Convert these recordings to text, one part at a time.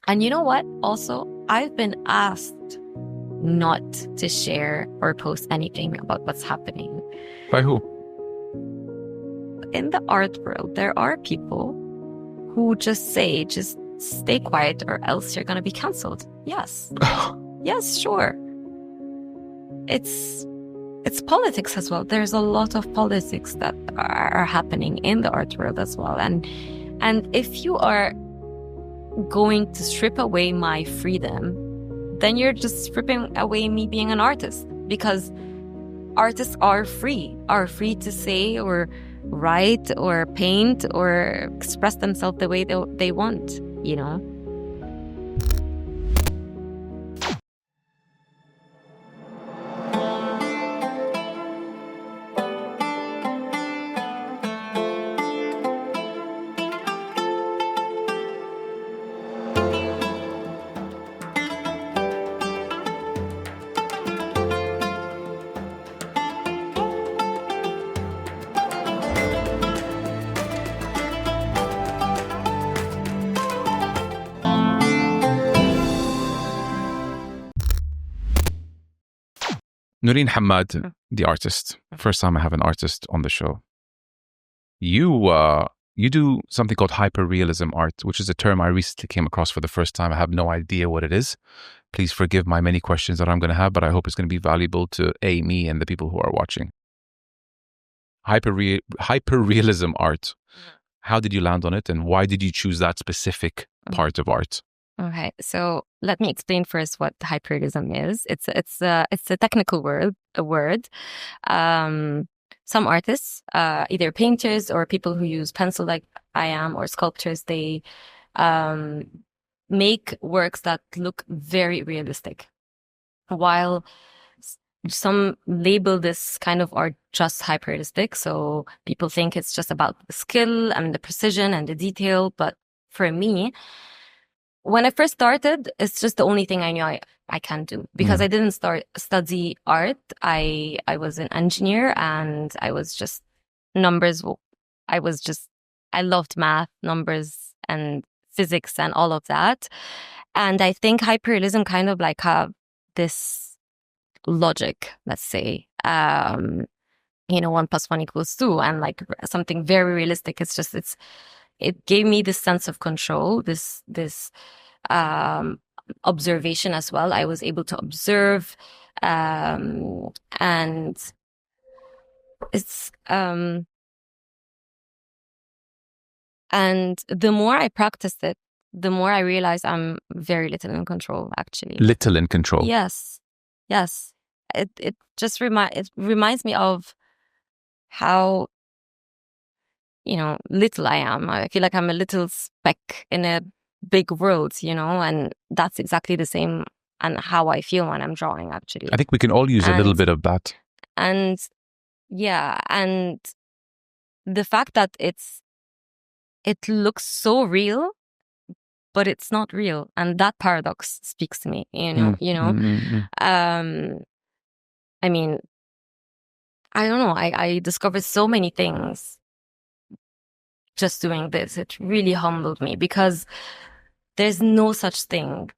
And you know what? Also, I've been asked not to share or post anything about what's happening. By who? In the art world, there are people who just say, just stay quiet or else you're going to be canceled. Yes. Yes, sure. It's politics as well. There's a lot of politics that are happening in the art world as well. And if you are going to strip away my freedom, then you're just stripping away me being an artist, because artists are free to say or write or paint or express themselves the way they want, you know? Nourine Hammad, the artist. First time I have an artist on the show. You do something called hyperrealism art, which is a term I recently came across for the first time. I have no idea what it is. Please forgive my many questions that I'm going to have, but I hope it's going to be valuable to me and the people who are watching. Hyperrealism art. How did you land on it, and why did you choose that specific part of art? Okay, so let me explain first what hyperrealism is. It's a technical word. Some artists, either painters or people who use pencil like I am, or sculptors, they make works that look very realistic, while some label this kind of art just hyperrealistic. So people think it's just about the skill and the precision and the detail. But for me, when I first started, it's just the only thing I knew I can do, because I didn't study art. I was an engineer, and I was just numbers. I loved math, numbers and physics and all of that. And I think hyperrealism kind of like have this logic, let's say, 1 + 1 = 2, and like something very realistic. It gave me this sense of control, this observation as well. I was able to observe, and it's and the more I practiced it, the more I realized I'm very little in control, actually. Little in control. Yes. It just reminds me of how, little I am. I feel like I'm a little speck in a big world, and that's exactly the same and how I feel when I'm drawing, actually. I think we can all use a little bit of that. And yeah, and the fact that it looks so real, but it's not real, and that paradox speaks to me, I mean, I don't know, I discovered so many things just doing this. It really humbled me, because there's no such thing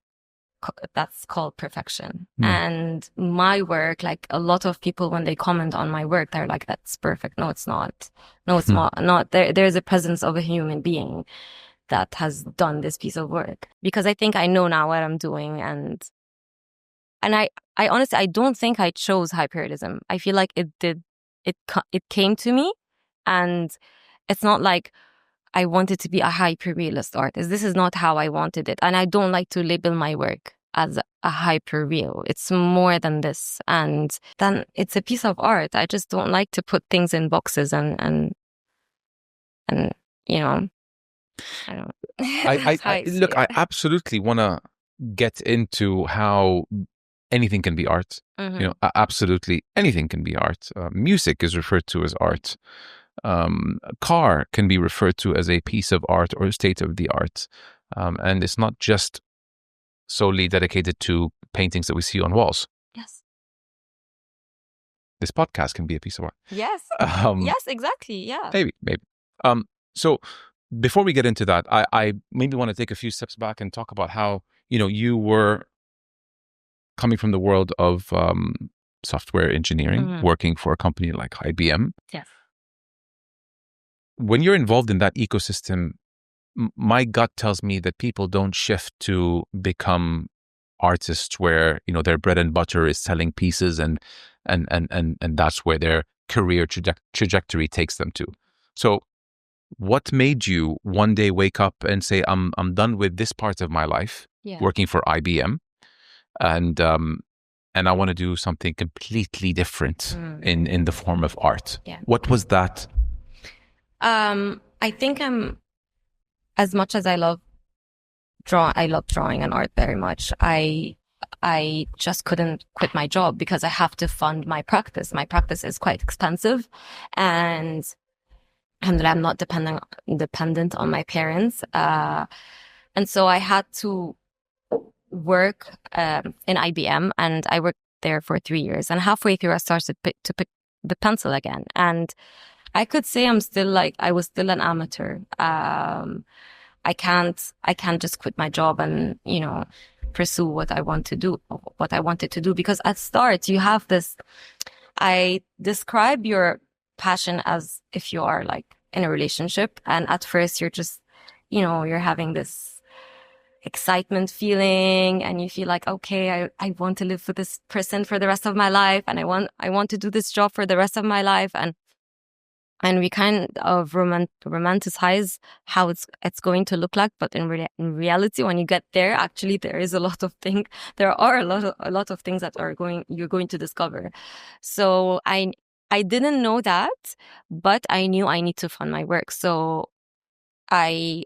that's called perfection. And my work, like a lot of people, when they comment on my work, they're like, that's perfect. No, it's not. No, it's not. There's a presence of a human being that has done this piece of work, because I think I know now what I'm doing. And I honestly, I don't think I chose hyperrealism. I feel like it came to me, and it's not like I wanted to be a hyper-realist artist. This is not how I wanted it. And I don't like to label my work as a hyper-real. It's more than this. And then it's a piece of art. I just don't like to put things in boxes and I don't. Look, I absolutely want to get into how anything can be art. Absolutely anything can be art. Music is referred to as art. A car can be referred to as a piece of art or a state of the art. And it's not just solely dedicated to paintings that we see on walls. Yes. This podcast can be a piece of art. Yes. Yes, exactly. Yeah. Maybe. So before we get into that, I maybe want to take a few steps back and talk about how, you were coming from the world of software engineering, working for a company like IBM. Yes. When you're involved in that ecosystem, my gut tells me that people don't shift to become artists where, their bread and butter is selling pieces and that's where their career trajectory takes them to. So what made you one day wake up and say, I'm done with this part of my life, working for IBM, and I want to do something completely different in the form of art? Yeah. What was that? I think as much as I love drawing and art very much, I just couldn't quit my job because I have to fund my practice. My practice is quite expensive, and I'm not dependent on my parents. And so I had to work in IBM, and I worked there for 3 years. And halfway through, I started to pick the pencil again. And I could say I was still an amateur. I can't just quit my job and, pursue what I wanted to do, because at start you have this, I describe your passion as if you are like in a relationship, and at first you're just, you're having this excitement feeling, and you feel like, okay, I want to live with this person for the rest of my life, and I want to do this job for the rest of my life, and we kind of romanticize how it's going to look like, but in reality, when you get there, actually there are a lot of things that you're going to discover. So I didn't know that, but I knew I need to fund my work. So I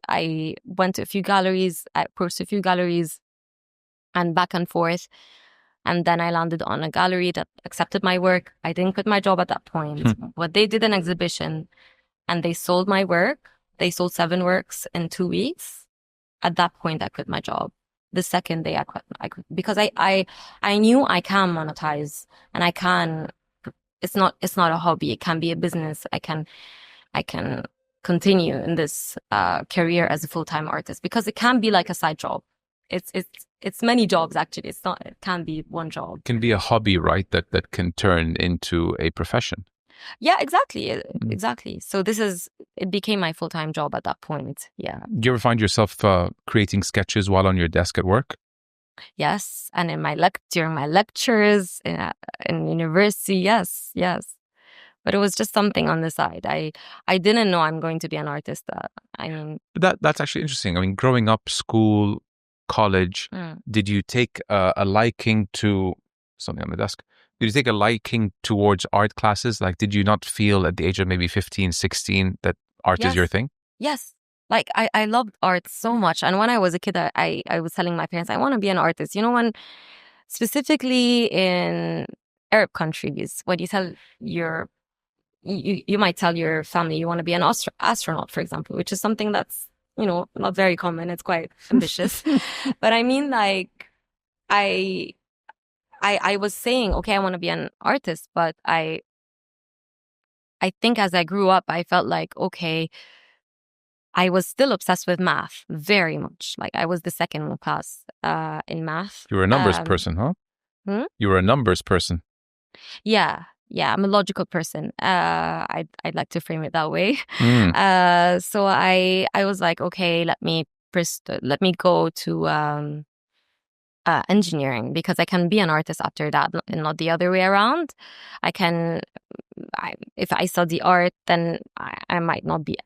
went to a few galleries, I approached a few galleries, and back and forth. And then I landed on a gallery that accepted my work. I didn't quit my job at that point. But they did an exhibition and they sold my work. They sold 7 works in 2 weeks. At that point, I quit my job. The second day I quit because I knew I can monetize, and I can, it's not a hobby. It can be a business. I can continue in this career as a full-time artist, because it can be like a side job. It's many jobs, actually. It can be one job. It can be a hobby, right? That can turn into a profession. Yeah, exactly. Exactly. So it became my full-time job at that point. Yeah. Do you ever find yourself creating sketches while on your desk at work? Yes. And during my lectures in university. Yes. But it was just something on the side. I didn't know I'm going to be an artist. That's actually interesting. I mean, growing up, school, college, did you take a liking to something on the desk? Did you take a liking towards art classes? Like, did you not feel at the age of maybe 15, 16 that art is your thing? Yes. Like, I loved art so much. And when I was a kid, I was telling my parents, I want to be an artist. When specifically in Arab countries, when you might tell your family you want to be an astronaut, for example, which is something that's, not very common. It's quite ambitious. But I mean, like, I was saying, okay, I want to be an artist, but I think as I grew up, I felt like, okay, I was still obsessed with math very much. Like, I was the second in class in math. You were a numbers person, huh? You were a numbers person. Yeah, I'm a logical person. I'd like to frame it that way. So I was like, okay, let me go to engineering, because I can be an artist after that, and not the other way around. If I study art, then I might not be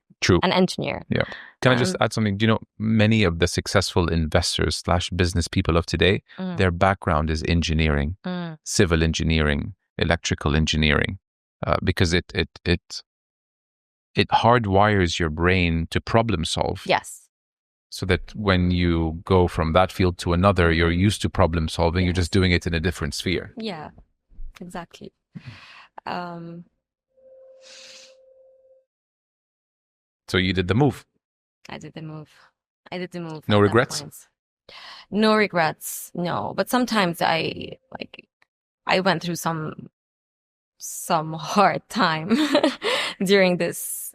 an engineer. Yeah. Can I just add something? Do you know, many of the successful investors / business people of today, their background is engineering, civil engineering, electrical engineering, because it hardwires your brain to problem solve. Yes. So that when you go from that field to another, you're used to problem solving. You're just doing it in a different sphere. Yeah, exactly. So you did the move. I did the move. No regrets? No regrets. No, but sometimes I went through some some hard time during this.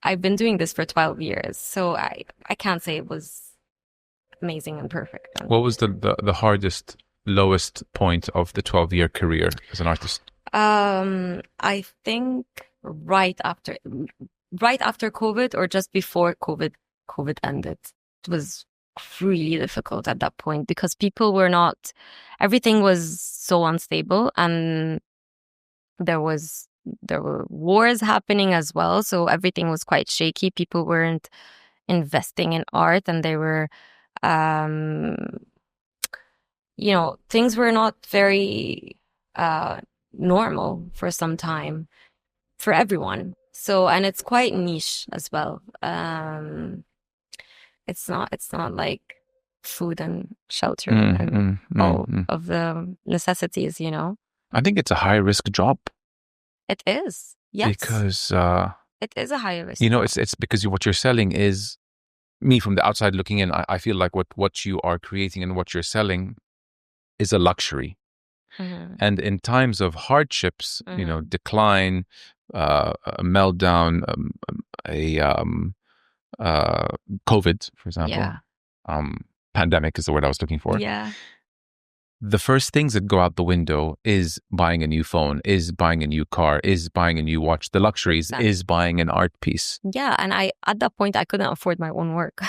I've been doing this for 12 years, so I can't say it was amazing and perfect. What was the hardest, lowest point of the 12-year career as an artist? I think right after COVID or just before COVID ended. It was really difficult at that point because people were not, everything was so unstable, and there were wars happening as well. So everything was quite shaky. People weren't investing in art, and they were, um, things were not very, normal for some time for everyone. So, and it's quite niche as well. It's not like food and shelter and all of the necessities, I think it's a high risk job. It is. Yes. Because it is a high risk. It's because what you're selling is, me from the outside looking in, I feel like what you are creating and what you're selling is a luxury. And in times of hardships, decline, a meltdown, COVID, for example, pandemic is the word I was looking for. Yeah. The first things that go out the window is buying a new phone, is buying a new car, is buying a new watch. The luxuries is buying an art piece. Yeah, and at that point I couldn't afford my own work.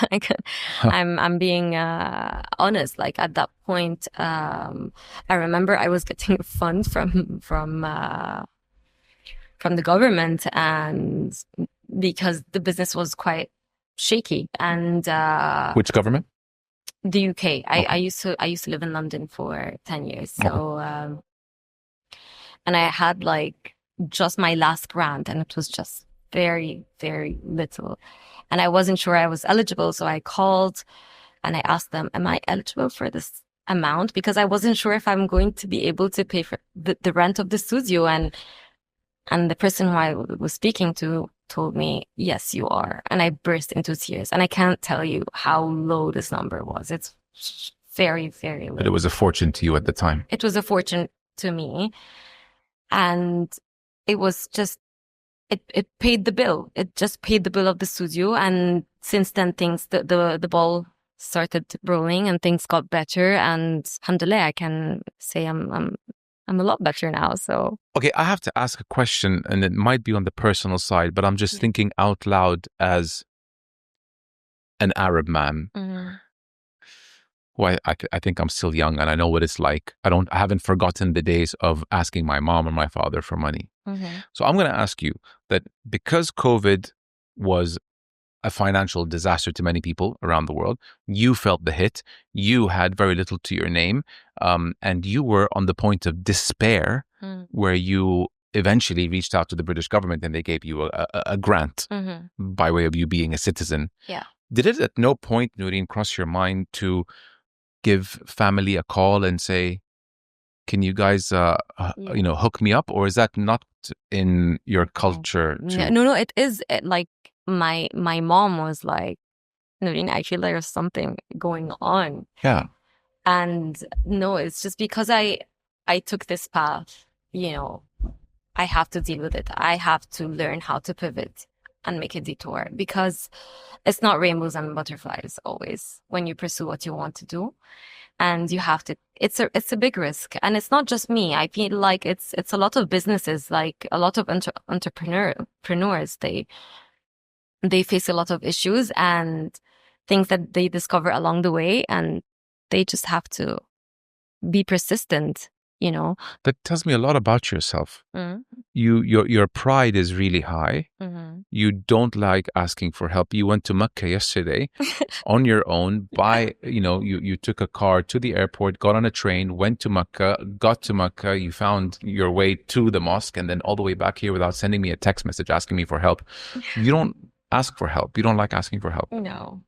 I'm being honest. Like at that point, I remember I was getting a fund from the government, and because the business was quite shaky. And which government? The UK. Okay. I used to live in London for 10 years. So, and I had like just my last grant, and it was just very, very little. And I wasn't sure I was eligible. So I called and I asked them, am I eligible for this amount? Because I wasn't sure if I'm going to be able to pay for the rent of the studio. And the person who I was speaking to told me, yes, you are. And I burst into tears. And I can't tell you how low this number was. It's very, very low. But it was a fortune to you at the time. It was a fortune to me. And it was just, it paid the bill. It just paid the bill of the studio. And since then, the ball started rolling and things got better. And alhamdulillah, I can say I'm a lot better now. So, okay, I have to ask a question, and it might be on the personal side, but I'm just thinking out loud as an Arab man. Well, I think I'm still young, and I know what it's like. I haven't forgotten the days of asking my mom or my father for money. So I'm going to ask you that because COVID was a financial disaster to many people around the world, you felt the hit, you had very little to your name, and you were on the point of despair, where you eventually reached out to the British government and they gave you a grant by way of you being a citizen. Yeah. Did it at no point, Nourine, cross your mind to give family a call and say, can you guys, hook me up? Or is that not in your culture? No, it is. Like, my mom was like, Nourine, I feel there's something going on. Yeah. And no, it's just because I took this path, I have to deal with it. I have to learn how to pivot and make a detour, because it's not rainbows and butterflies always when you pursue what you want to do. And you have to, it's a big risk. And it's not just me. I feel like it's a lot of businesses, like a lot of entrepreneurs, they face a lot of issues and things that they discover along the way, and they just have to be persistent, That tells me a lot about yourself. Your pride is really high. You don't like asking for help. You went to Mecca yesterday on your own you took a car to the airport, got on a train, went to Mecca, got to Mecca, you found your way to the mosque, and then all the way back here without sending me a text message asking me for help. You don't ask for help. You don't like asking for help. No.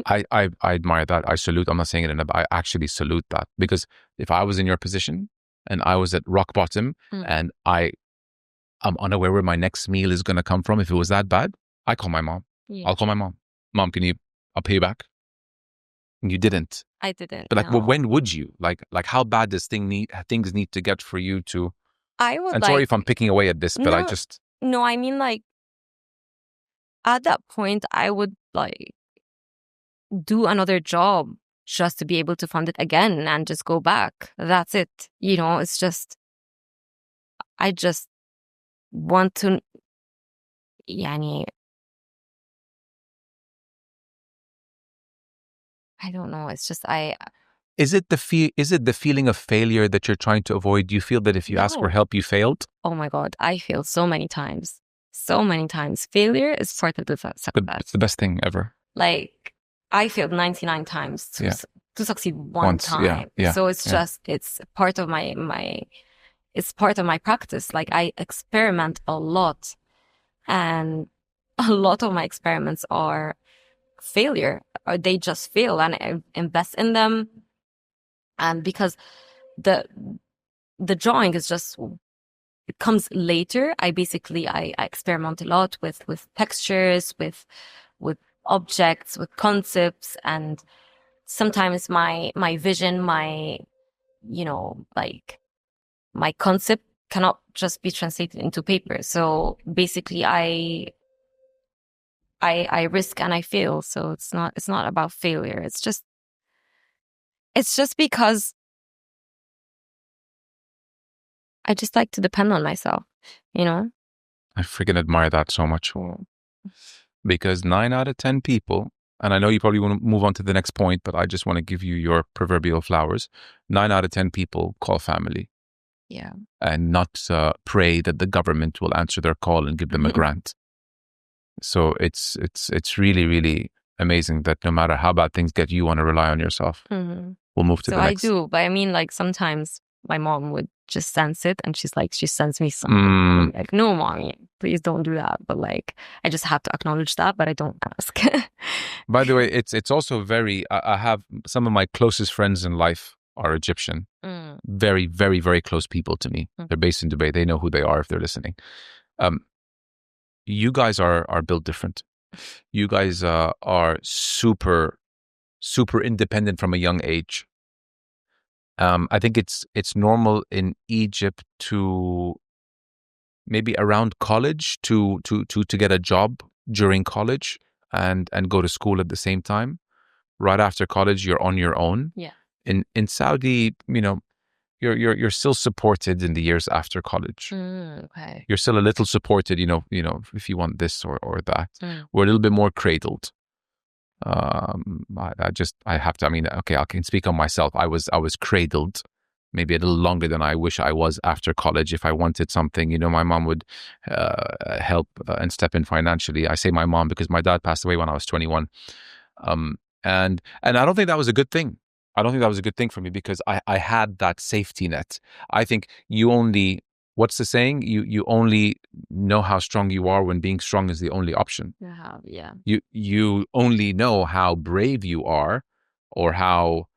I admire that. I salute. I'm not saying it I actually salute that, because if I was in your position and I was at rock bottom and I'm unaware where my next meal is going to come from, if it was that bad, I call my mom. Yeah. I'll call my mom. Mom, I'll pay you back. And you didn't. I didn't. But when would you? Like how bad does things need to get for you to I would And like, sorry if I'm picking away at this, but I no, just, no, I mean, like, at that point, I would like do another job just to be able to fund it again and just go back. That's it. You know, it's just, I just want to, يعني, I don't know. It's just, is it the feeling of failure that you're trying to avoid? Do you feel that if you ask for no. help, you failed? Oh my God, I failed so many times. So many times. Failure is part of the success. It's the best thing ever. Like, I failed 99 times to succeed one time. Yeah. So it's just, it's part of it's part of my practice. Like, I experiment a lot, and a lot of my experiments are failure, or they just fail, and I invest in them. And because the drawing is just, it comes later. I experiment a lot with textures, with objects, with concepts, and sometimes my vision, like my concept cannot just be translated into paper. So basically I risk and I fail. So it's not about failure. It's just because I just like to depend on myself, you know? I freaking admire that so much. Because 9 out of 10 people, and I know you probably want to move on to the next point, but I just want to give you your proverbial flowers. 9 out of 10 people call family. Yeah. And not pray that the government will answer their call and give them a grant. So it's really, really amazing that no matter how bad things get, you want to rely on yourself. Mm-hmm. We'll move to the next. So I do, but I mean, like, sometimes my mom would just sense it, and she sends me something. Like, no, mommy, please don't do that. But like, I just have to acknowledge that, but I don't ask. By the way, it's also very, I have some of my closest friends in life are Egyptian. Very, very, very close people to me. They're based in Dubai. They know who they are if they're listening. You guys are built different. You guys are super, super independent from a young age. I think it's normal in Egypt to maybe around college to get a job during college and go to school at the same time. Right after college, you're on your own. Yeah. In Saudi, you're still supported in the years after college. Okay. You're still a little supported, if you want this or that. We're a little bit more cradled. I have to, okay, I can speak on myself. I was cradled maybe a little longer than I wish I was after college. If I wanted something, my mom would help and step in financially. I say my mom because my dad passed away when I was 21. And I don't think that was a good thing. I don't think that was a good thing for me because I had that safety net. I think what's the saying? You only know how strong you are when being strong is the only option. Yeah. You only know how brave you are or how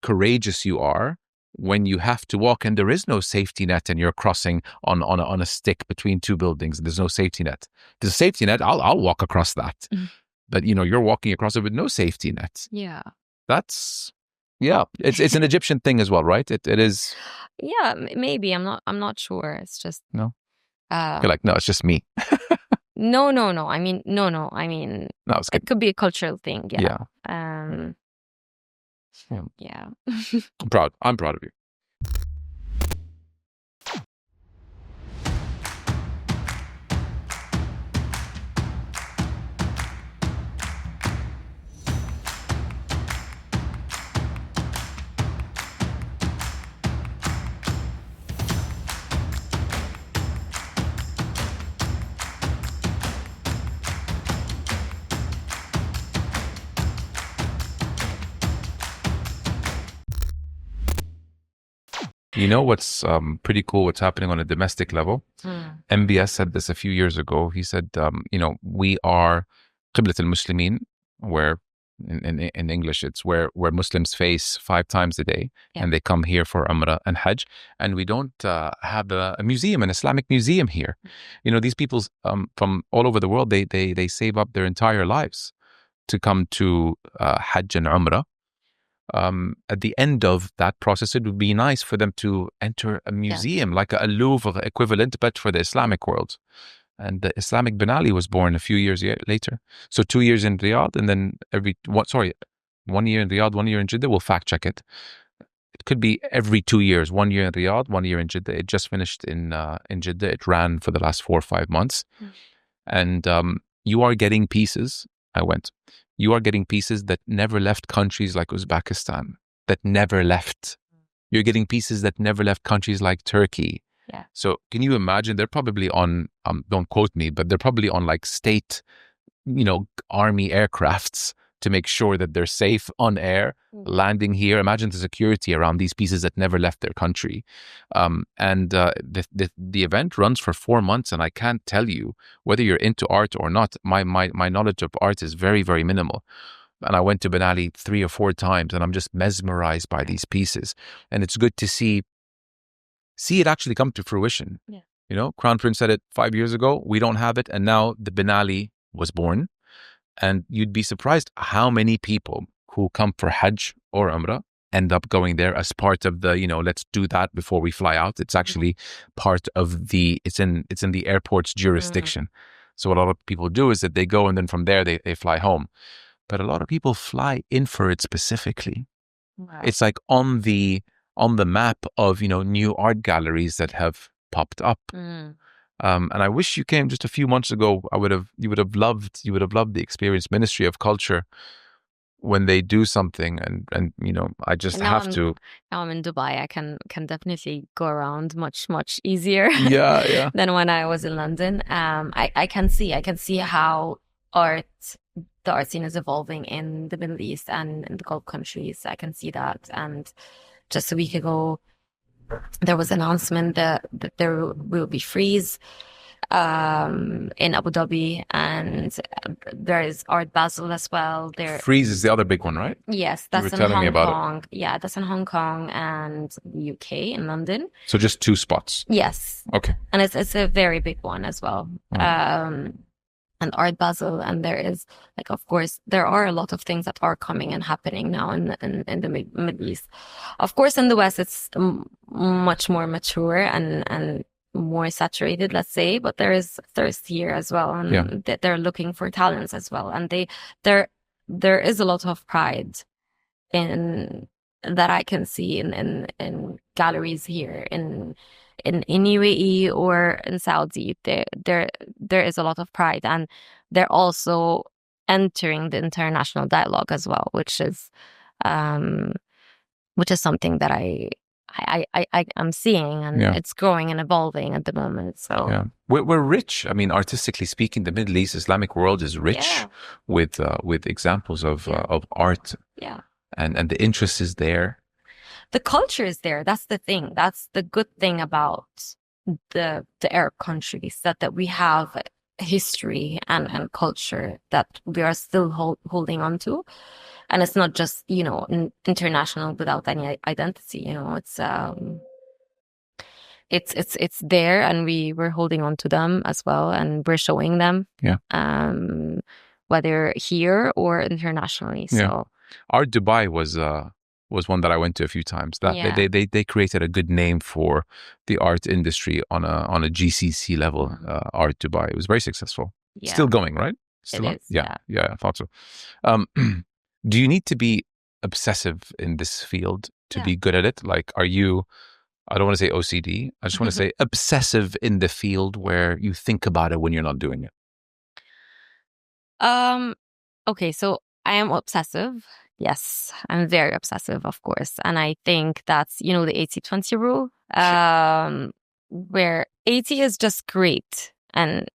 courageous you are when you have to walk and there is no safety net and you're crossing on a stick between two buildings. There's no safety net. There's a safety net. I'll walk across that. But you're walking across it with no safety net. Yeah. It's an Egyptian thing as well, right? It is. Yeah, maybe. I'm not sure. It's just no. You're like, no, it's just me. No. I mean, no. I mean, no, it's good. It could be a cultural thing. Yeah. Yeah. I'm proud of you. You know what's pretty cool, what's happening on a domestic level? MBS said this a few years ago. He said, we are Qiblat al-Muslimin, where in English it's where Muslims face 5 times a day, and they come here for Umrah and Hajj, and we don't have a museum, an Islamic museum here. These people from all over the world, they save up their entire lives to come to Hajj and Umrah. at the end of that process, it would be nice for them to enter a museum, like a Louvre equivalent, but for the Islamic world. And the Islamic Ben Ali was born a few years later. So 2 years in Riyadh, and then 1 year in Riyadh, 1 year in Jeddah. We'll fact check it. It could be every 2 years, 1 year in Riyadh, 1 year in Jeddah. It just finished in Jeddah. It ran for the last 4 or 5 months. And you are getting pieces. I went. You are getting pieces that never left countries like Uzbekistan, that never left. You're getting pieces that never left countries like Turkey. Yeah. So can you imagine? They're probably on, don't quote me, but they're probably on like state, army aircrafts to make sure that they're safe on air, landing here. Imagine the security around these pieces that never left their country. The event runs for 4 months, and I can't tell you whether you're into art or not. My knowledge of art is very, very minimal. And I went to Ben Ali 3 or 4 times, and I'm just mesmerized by these pieces. And it's good to see it actually come to fruition. Yeah. Crown Prince said it 5 years ago. We don't have it. And now the Ben Ali was born. And you'd be surprised how many people who come for Hajj or Umrah end up going there as part of the, let's do that before we fly out. It's actually part of it's in the airport's jurisdiction. So what a lot of people do is that they go, and then from there they fly home. But a lot of people fly in for it specifically. Wow. It's like on the map of, new art galleries that have popped up. And I wish you came just a few months ago. You would have loved the experience. Ministry of Culture, when they do something, and I just have to. Now I'm in Dubai. I can definitely go around much easier. Yeah. than when I was in London. I can see how the art scene is evolving in the Middle East and in the Gulf countries. I can see that. And just a week ago, there was an announcement that there will be freeze in Abu Dhabi, and there is Art Basel as well. Freeze is the other big one, right? Yes, that's in Hong Kong. Yeah, that's in Hong Kong and the UK in London. So just 2 spots. Yes. Okay. And it's a very big one as well. And Art Basel, and there is, like, of course, there are a lot of things that are coming and happening now in the Middle East. Of course, in the West, it's much more mature and more saturated, let's say, but there is thirst here as well, and they're looking for talents as well, and there is a lot of pride in that I can see in galleries here in UAE or in Saudi. There is a lot of pride, and they're also entering the international dialogue as well, which is something that I'm seeing, and it's growing and evolving at the moment. So we're rich. I mean, artistically speaking, the Middle East Islamic world is rich with examples of art. Yeah. And the interest is there. The culture is there. That's the thing. That's the good thing about the Arab countries, that we have history and culture that we are still holding on to. And it's not just, international without any identity. It's there, and we're holding on to them as well, and we're showing them. Yeah. Whether here or internationally. So Art Dubai was one that I went to a few times. They created a good name for the art industry on a GCC level. Art Dubai, it was very successful. Yeah. Still going, right? Still it is, yeah, I thought so. Do you need to be obsessive in this field to be good at it? Like, are you? I don't want to say OCD. I just want to say obsessive in the field where you think about it when you're not doing it. Okay, so I am obsessive. Yes, I'm very obsessive, of course. And I think that's, the 80-20 rule, where 80 is just great and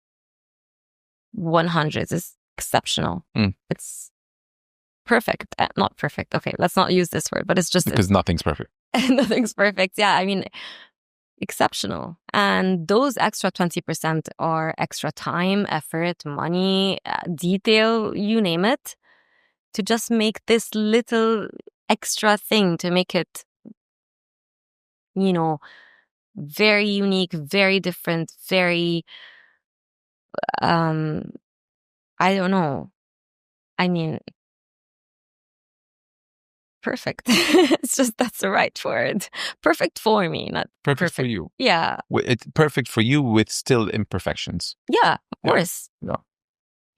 100 is exceptional. It's perfect. Not perfect. Okay, let's not use this word, but it's just... Because nothing's perfect. Nothing's perfect. Yeah, I mean, exceptional. And those extra 20% are extra time, effort, money, detail, you name it, to just make this little extra thing, to make it, very unique, very different, very, I don't know. I mean, perfect. It's just, that's the right word. Perfect for me, not perfect for you. Yeah. It's perfect for you with still imperfections. Yeah, of course. Yeah.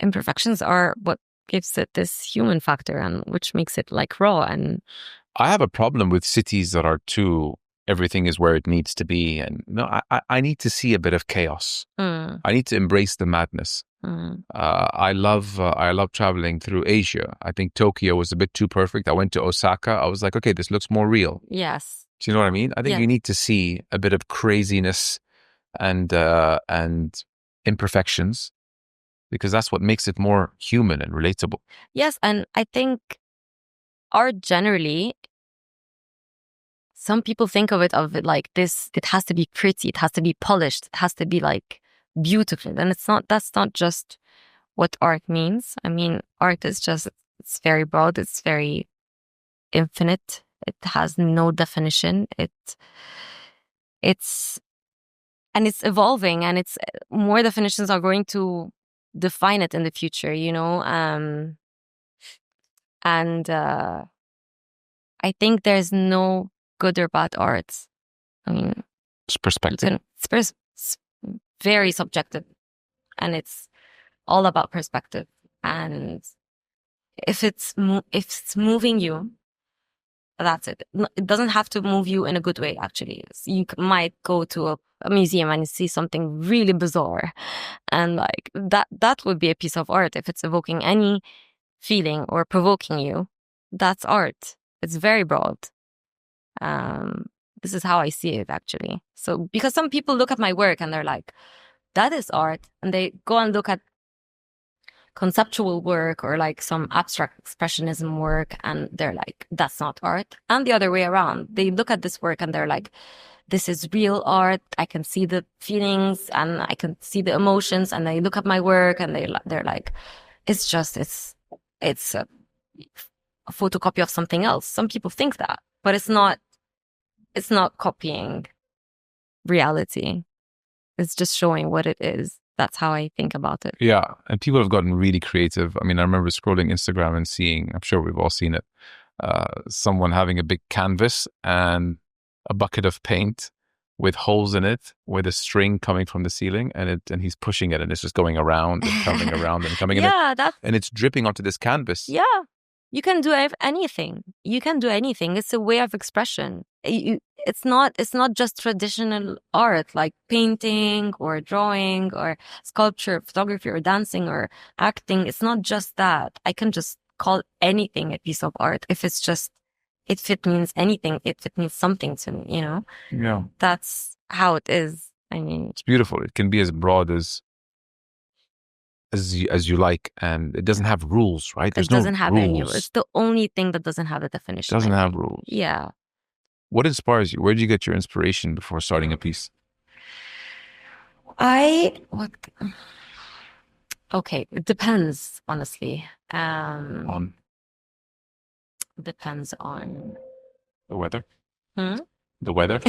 Imperfections are what gives it this human factor, and which makes it like raw. And I have a problem with cities that are too, everything is where it needs to be. And no, I need to see a bit of chaos. I need to embrace the madness. I love traveling through Asia. I think Tokyo was a bit too perfect. I went to Osaka. I was like, okay, this looks more real. Yes. Do you know what I mean? I think you need to see a bit of craziness and imperfections, because that's what makes it more human and relatable. Yes, and I think art generally, some people think of it like this, it has to be pretty, it has to be polished, it has to be like beautiful. And that's not just what art means. I mean, art is just, it's very broad, it's very infinite. It has no definition. It's evolving, and it's more definitions are going to define it in the future, you know? I think there's no good or bad art. I mean, it's perspective. It's very subjective, and it's all about perspective. And if it's moving you, that's it. It doesn't have to move you in a good way, actually. You might go to a museum and see something really bizarre, and like that would be a piece of art. If it's evoking any feeling or provoking you, that's art. It's very broad. This is how I see it, actually. So, because some people look at my work and they're like, that is art. And they go and look at conceptual work or like some abstract expressionism work, and they're like, that's not art. And the other way around, they look at this work and they're like, this is real art. I can see the feelings and I can see the emotions. And they look at my work and they're like, it's a photocopy of something else. Some people think that, but it's not copying reality. It's just showing what it is. That's how I think about it. Yeah. And people have gotten really creative. I mean, I remember scrolling Instagram and seeing, I'm sure we've all seen it, someone having a big canvas and a bucket of paint with holes in it, with a string coming from the ceiling, and he's pushing it, and it's just going around and coming around and coming in. And it's dripping onto this canvas. Yeah. You can do anything. You can do anything. It's a way of expression. It's not just traditional art like painting or drawing or sculpture, photography or dancing or acting. It's not just that. I can just call anything a piece of art if it means anything, if it means something to me, you know? Yeah. That's how it is. I mean, it's beautiful. It can be as broad as you like, and it doesn't have rules, right? It doesn't have any rules. It's the only thing that doesn't have a definition. Doesn't have rules. Yeah. What inspires you? Where did you get your inspiration before starting a piece? Okay, it depends, honestly. On? Depends on the weather. The weather.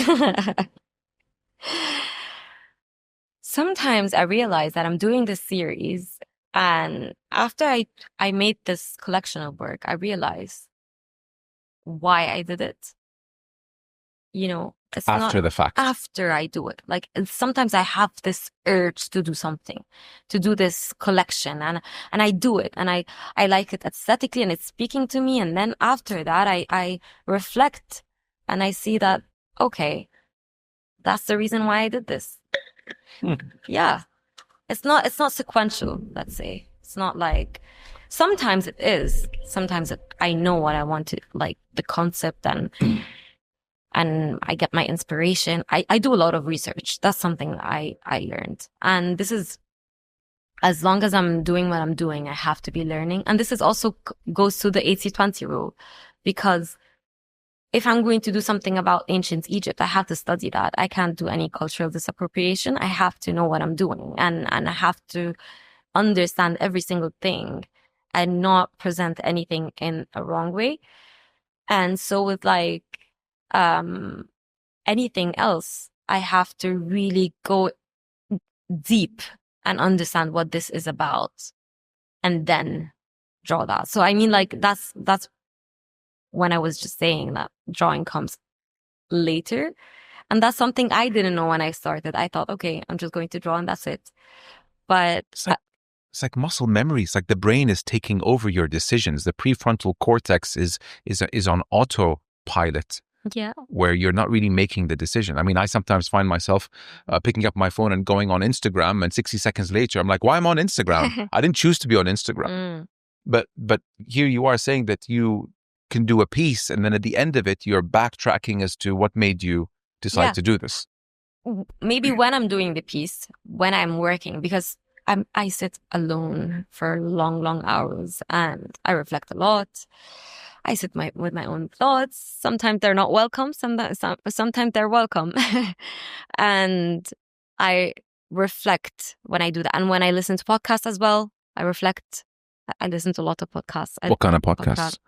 Sometimes I realize that I'm doing this series, and after I made this collection of work, I realize why I did it. You know, it's after the fact. After I do it. Like, sometimes I have this urge to do something, to do this collection, and I do it, and I like it aesthetically, and it's speaking to me. And then after that, I reflect and I see that, okay, that's the reason why I did this. Yeah. It's not sequential, let's say. It's not like, sometimes it is. Sometimes I know what I want to, like the concept, and I get my inspiration. I do a lot of research. That's something I learned. And this is, as long as I'm doing what I'm doing, I have to be learning. And this is also goes to the 80-20 rule, because if I'm going to do something about ancient Egypt, I have to study that. I can't do any cultural disappropriation. I have to know what I'm doing, and I have to understand every single thing and not present anything in a wrong way. And so with like anything else, I have to really go deep and understand what this is about, and then draw that. So I mean, like, that's when I was just saying that drawing comes later. And that's something I didn't know when I started. I thought, okay, I'm just going to draw and that's it. But it's like muscle memory. It's like the brain is taking over your decisions. The prefrontal cortex is on autopilot. Yeah. Where you're not really making the decision. I mean, I sometimes find myself picking up my phone and going on Instagram, and 60 seconds later, I'm like, why am I on Instagram? I didn't choose to be on Instagram. But here you are saying that you can do a piece, and then at the end of it, you're backtracking as to what made you decide to do this. Maybe when I'm doing the piece, when I'm working, because I sit alone for long, long hours and I reflect a lot. I sit with my own thoughts. Sometimes they're not welcome. Sometimes they're welcome. And I reflect when I do that. And when I listen to podcasts as well, I reflect. I listen to a lot of podcasts. What kind of podcasts?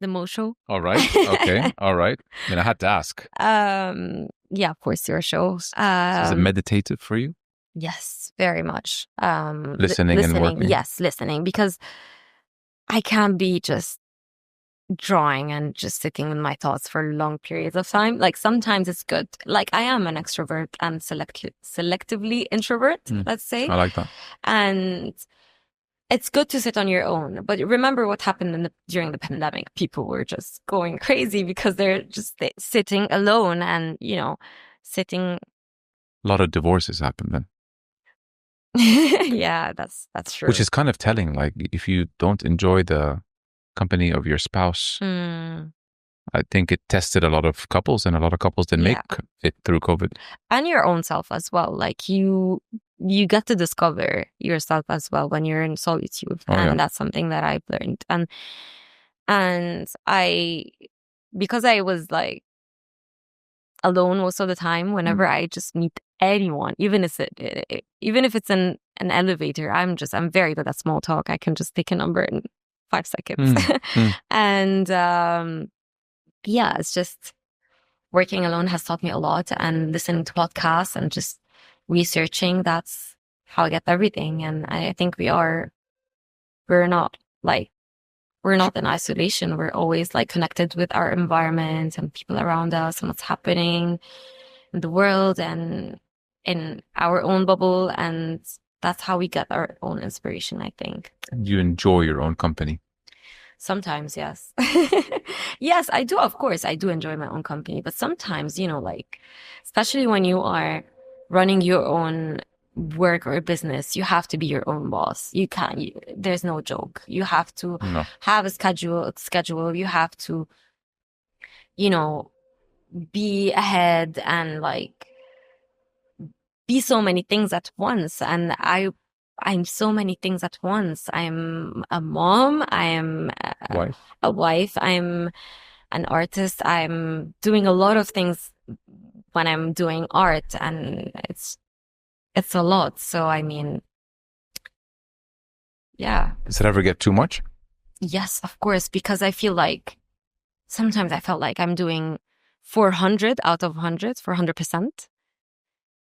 The Mo Show. All right. Okay. All right. I mean, I had to ask. Yeah, of course, your show. Is it meditative for you? Yes, very much. Listening and working? Yes, listening. Because I can't be just drawing and just sitting with my thoughts for long periods of time. Like sometimes it's good. Like I am an extrovert and selectively introvert, let's say. I like that. And it's good to sit on your own. But remember what happened during the pandemic. People were just going crazy because they're just sitting alone and, sitting. A lot of divorces happened then. Yeah, that's true. Which is kind of telling. Like if you don't enjoy the company of your spouse, I think it tested a lot of couples, and a lot of couples didn't make it through COVID. And your own self as well. Like you get to discover yourself as well when you're in solitude. That's something that I've learned. And because I was like alone most of the time, whenever I just meet anyone, even if it's an elevator, I'm very good at small talk. I can just take a number in 5 seconds. And it's just working alone has taught me a lot, and listening to podcasts and just researching, that's how I get everything. And I think we're not in isolation. We're always like connected with our environment and people around us and what's happening in the world and in our own bubble. And that's how we get our own inspiration, I think. You enjoy your own company? Sometimes, yes. Yes, I do. Of course, I do enjoy my own company. But sometimes, especially when you are running your own work or business, you have to be your own boss. You can't, there's no joke. You have to have a schedule. You have to, be ahead and be so many things at once. And I'm so many things at once. I'm a mom. I am a wife. I'm an artist. I'm doing a lot of things when I'm doing art, and it's a lot. So, I mean, yeah. Does it ever get too much? Yes, of course, because I feel like sometimes I felt like I'm doing 400 out of 100, 400%.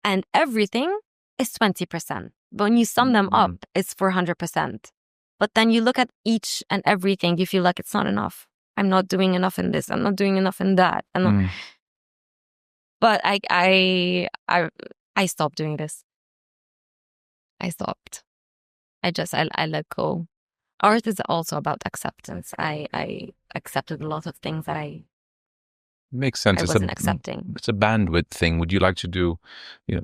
And everything is 20%. But when you sum them up, it's 400%. But then you look at each and everything, you feel like it's not enough. I'm not doing enough in this. I'm not doing enough in that. But I stopped doing this. I stopped. I let go. Art is also about acceptance. I accepted a lot of things that makes sense. I wasn't accepting. It's a bandwidth thing. Would you like to do,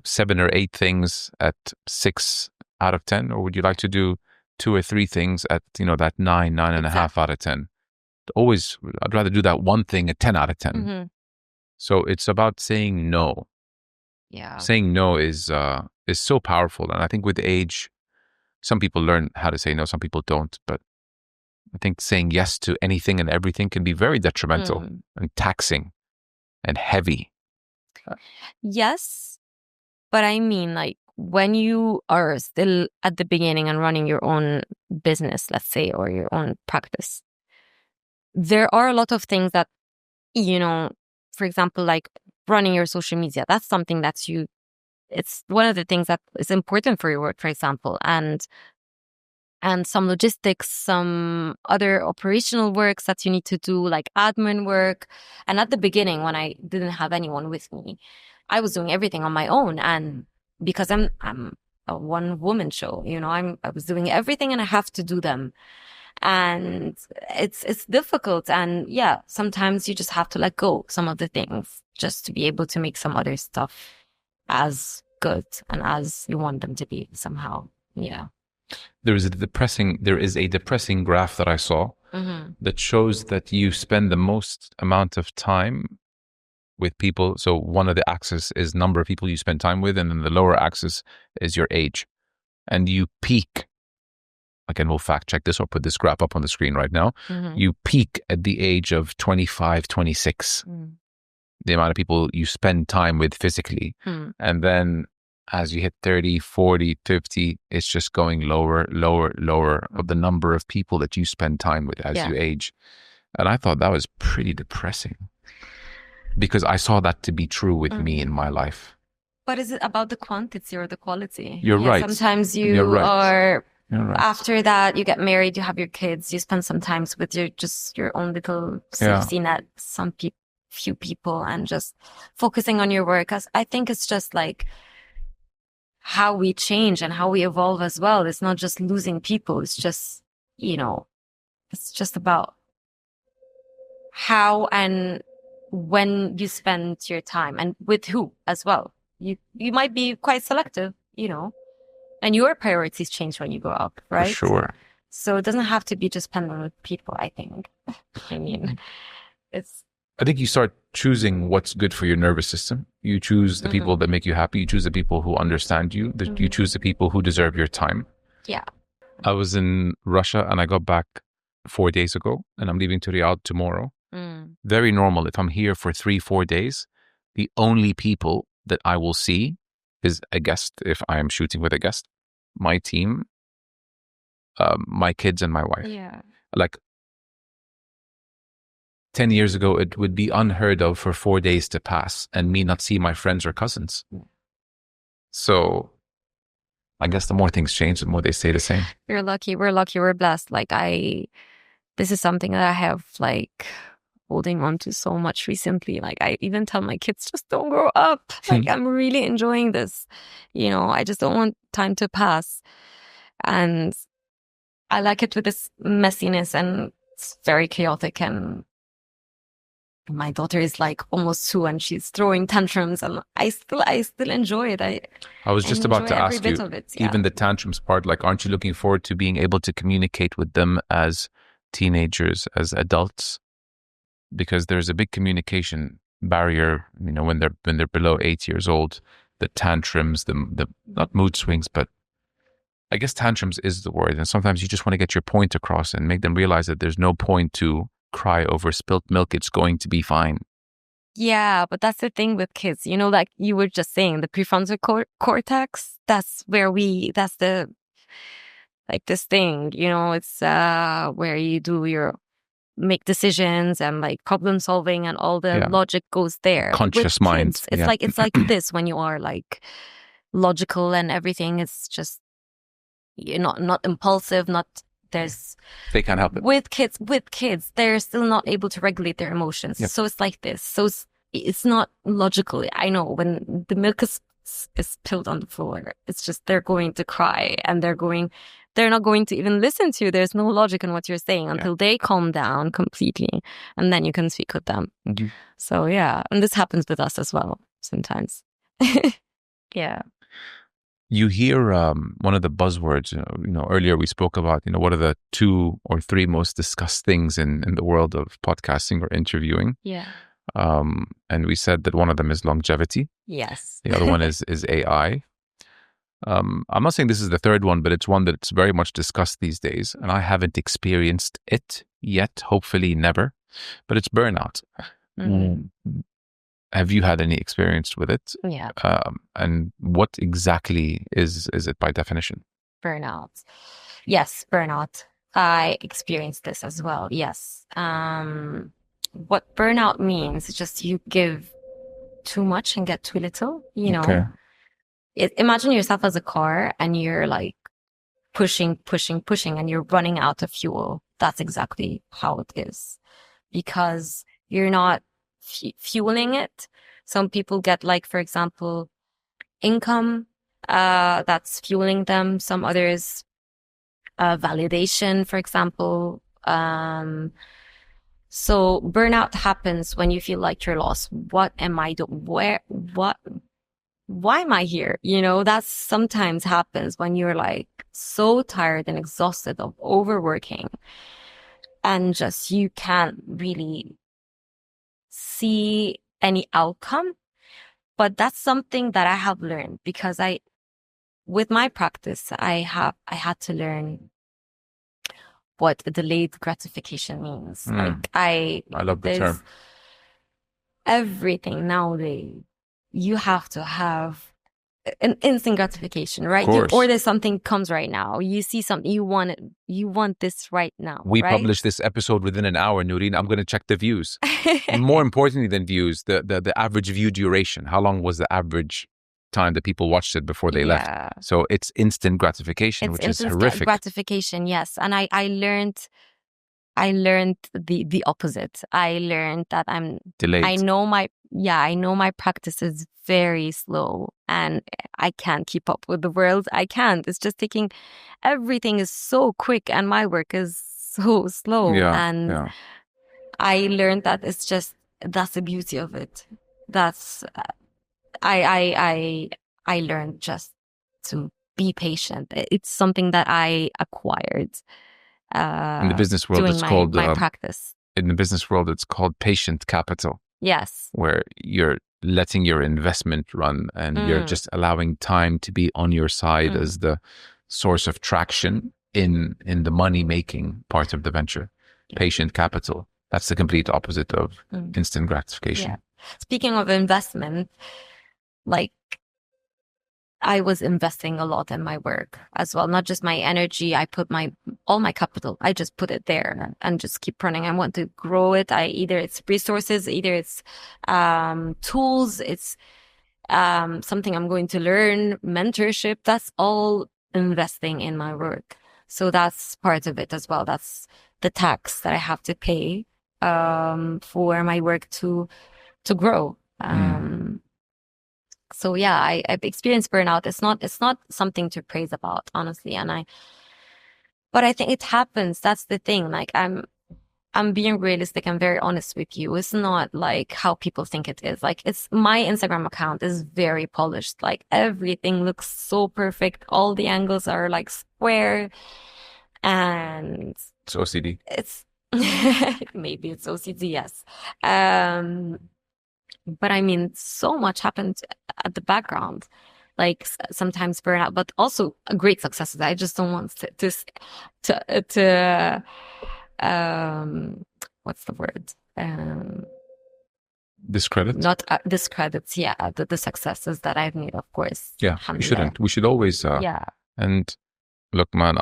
7 or 8 things at 6 out of 10, or would you like to do 2 or 3 things at that 9 and a half out of 10? Always, I'd rather do that one thing at 10 out of 10. So it's about saying no. Yeah, saying no is so powerful, and I think with age, some people learn how to say no, some people don't. But I think saying yes to anything and everything can be very detrimental and taxing and heavy. Yes, but I mean, when you are still at the beginning and running your own business, let's say, or your own practice, there are a lot of things that, for example, like running your social media, that's something it's one of the things that is important for your work, for example. And and some logistics, some other operational works that you need to do, like admin work. And at the beginning, when I didn't have anyone with me, I was doing everything on my own. And because I'm a one woman show, I was doing everything and I have to do them. And it's difficult. And yeah, sometimes you just have to let go some of the things just to be able to make some other stuff as good and as you want them to be somehow. Yeah. There is a depressing graph that I saw that shows that you spend the most amount of time with people. So one of the axes is number of people you spend time with, and then the lower axis is your age. And you peak, again, we'll fact check this or put this graph up on the screen right now. You peak at the age of 25, 26. The amount of people you spend time with physically. And then as you hit 30, 40, 50, it's just going lower, lower, lower of the number of people that you spend time with as you age. And I thought that was pretty depressing because I saw that to be true with me in my life. But is it about the quantity or the quality? You're right. Sometimes You're right. After that, you get married, you have your kids, you spend some time with your own little safety net, few people, and just focusing on your work. I think it's just like how we change and how we evolve as well. It's not just losing people. It's just, it's just about how and when you spend your time and with who as well. You might be quite selective, and your priorities change when you grow up, right? For sure. So it doesn't have to be just spending with people, I think. I mean, I think you start choosing what's good for your nervous system. You choose the people that make you happy. You choose the people who understand you. You choose the people who deserve your time. Yeah. I was in Russia and I got back 4 days ago and I'm leaving to Riyadh tomorrow. Very normal. If I'm here for 3-4 days, the only people that I will see is a guest if I am shooting with a guest, my team, my kids and my wife. Yeah. Like 10 years ago, it would be unheard of for 4 days to pass and me not see my friends or cousins. So I guess the more things change, the more they stay the same. You're lucky. We're lucky. We're blessed. This is something that I have holding on to so much recently. I even tell my kids, just don't grow up. I'm really enjoying this. I just don't want time to pass. And I like it with this messiness and it's very chaotic. And my daughter is almost 2 and she's throwing tantrums and I still enjoy it. I was just about to ask you, even the tantrums part, aren't you looking forward to being able to communicate with them as teenagers, as adults? Because there's a big communication barrier, when they're below 8 years old, the tantrums, the not mood swings, but I guess tantrums is the word. And sometimes you just want to get your point across and make them realize that there's no point to cry over spilt milk. It's going to be fine. Yeah, but that's the thing with kids, like you were just saying, the prefrontal cortex, that's the, this thing, it's where you make decisions and problem solving and all the logic goes there. Conscious mind. It's like this when you are logical and everything. It's just you're not impulsive, they can't help it. With kids, they're still not able to regulate their emotions. Yep. So it's like this. So it's not logical. I know when the milk is spilled on the floor, it's just they're going to cry and they're not going to even listen to you. There's no logic in what you're saying until they calm down completely. And then you can speak with them. So yeah. And this happens with us as well sometimes. Yeah. You hear one of the buzzwords, earlier we spoke about, what are the 2 or 3 most discussed things in the world of podcasting or interviewing. Yeah. And we said that one of them is longevity. Yes. The other one is AI. I'm not saying this is the third one, but it's one that's very much discussed these days. And I haven't experienced it yet, hopefully never, but it's burnout. Have you had any experience with it? Yeah. And what exactly is it by definition? Burnout. Yes, burnout. I experienced this as well. Yes. What burnout means is just you give too much and get too little, Okay. Imagine yourself as a car and you're pushing, and you're running out of fuel. That's exactly how it is, because you're not fueling it. Some people get, like, for example, income, that's fueling them. Some others, validation, for example. So burnout happens when you feel like you're lost. What am I doing? Why am I here? That sometimes happens when you're like so tired and exhausted of overworking, and just you can't really see any outcome. But that's something that I have learned, because with my practice, I had to learn what delayed gratification means. Like I love the term. Everything nowadays, you have to have an instant gratification, right? Of course. You order something, comes right now. You see something, you want this right now. We right? publish this episode within an hour, Nourine. I'm going to check the views. More importantly than views, the average view duration. How long was the average time that people watched it before they left? So it's instant gratification, which is horrific. Gratification, yes. And I learned the opposite. I learned that I'm delayed. I know my practice is very slow, and I can't keep up with the world. I can't. It's just everything is so quick, and my work is so slow. I learned that that's the beauty of it. That's I learned just to be patient. It's something that I acquired. In the business world, it's called my practice. In the business world, it's called patient capital. Yes. Where you're letting your investment run, and you're just allowing time to be on your side as the source of traction in the money making part of the venture. Patient capital. That's the complete opposite of instant gratification. Yeah. Speaking of investment, like, I was investing a lot in my work as well, not just my energy. I put all my capital. I just put it there and just keep running. I want to grow it. Either it's resources, either it's tools, it's something I'm going to learn, mentorship. That's all investing in my work. So that's part of it as well. That's the tax that I have to pay for my work to grow. So yeah, I've experienced burnout. It's not something to praise about, honestly. But I think it happens. That's the thing. Like, I'm being realistic and very honest with you. It's not like how people think it is. Like, my Instagram account is very polished. Like, everything looks so perfect. All the angles are like square, and it's OCD. It's maybe it's OCD, yes. But I mean, so much happened at the background, like sometimes burnout, but also great successes. I just don't want to what's the word? Discredit? Not discredits. Yeah, the successes that I've made, of course. Yeah, we shouldn't. We should always. And look, man,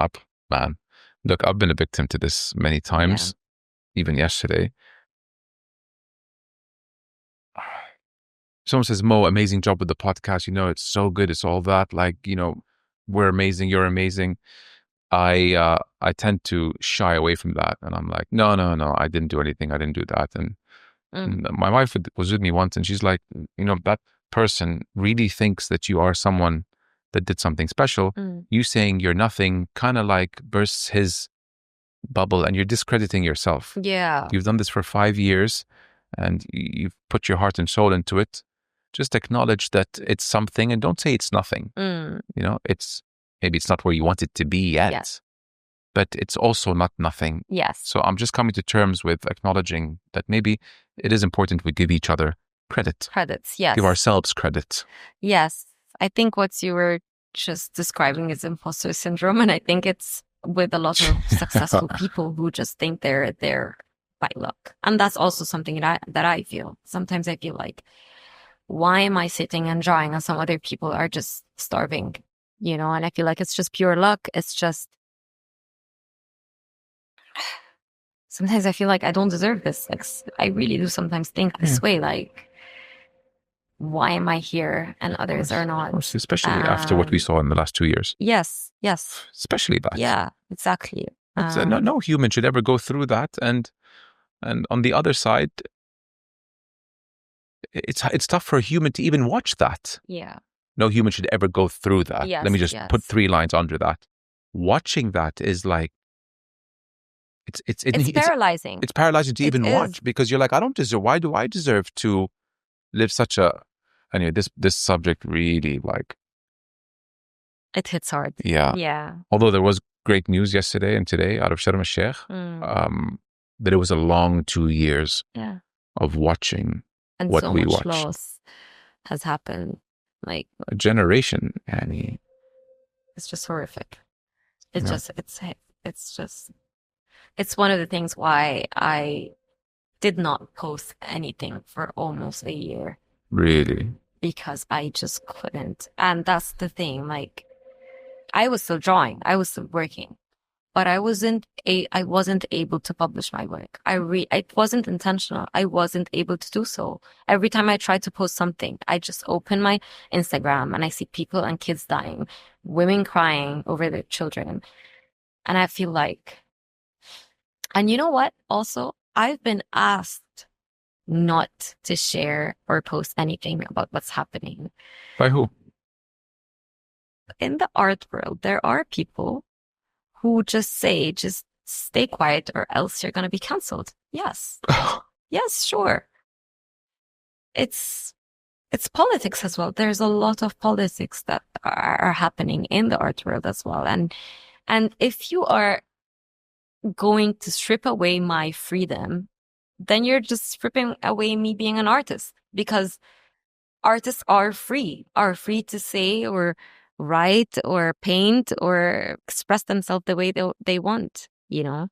look, I've been a victim to this many times, even yesterday. Someone says, Mo, amazing job with the podcast. It's so good. It's all that. Like, we're amazing. You're amazing. I tend to shy away from that. And I'm like, no, I didn't do anything. I didn't do that. And my wife was with me once, and she's like, that person really thinks that you are someone that did something special. You saying you're nothing kind of like bursts his bubble, and you're discrediting yourself. Yeah. You've done this for 5 years, and you've put your heart and soul into it. Just acknowledge that it's something, and don't say it's nothing. Maybe it's not where you want it to be yet, but it's also not nothing. Yes. So I'm just coming to terms with acknowledging that maybe it is important we give each other credit. Credits, yes. Give ourselves credit. Yes. I think what you were just describing is imposter syndrome, and I think it's with a lot of successful people who just think they're there by luck. And that's also something that I feel. Sometimes I feel like, why am I sitting and drawing and some other people are just starving? And I feel like it's just pure luck. It's just, sometimes I feel like I don't deserve this. Like, I really do sometimes think this way. Like, why am I here and others are not? Especially after what we saw in the last 2 years. Yes. Especially that. Yeah, exactly. No human should ever go through that. And on the other side, it's tough for a human to even watch that. Yeah. No human should ever go through that. Yes, Let me just put 3 lines under that. Watching that is like, it's paralyzing. It's paralyzing to even watch, because you're like, I don't deserve. Why do I deserve to live such a? Anyway, this subject really, like, it hits hard. Yeah. Although there was great news yesterday and today out of Sharm el-Sheikh, that it was a long 2 years of watching and what so we much watched. Loss has happened. Like a generation, Annie. It's just horrific. It's one of the things why I did not post anything for almost a year. Really? Because I just couldn't. And that's the thing. Like, I was still drawing. I was still working. But I wasn't able to publish my work. It wasn't intentional. I wasn't able to do so. Every time I tried to post something, I just open my Instagram and I see people and kids dying, women crying over their children. And I feel like, and you know what? Also, I've been asked not to share or post anything about what's happening. By who? In the art world, there are people who just say, just stay quiet or else you're going to be canceled. Yes. Yes, sure. It's politics as well. There's a lot of politics that are happening in the art world as well. And if you are going to strip away my freedom, then you're just stripping away me being an artist, because artists are free to say or write or paint or express themselves the way they want, you know?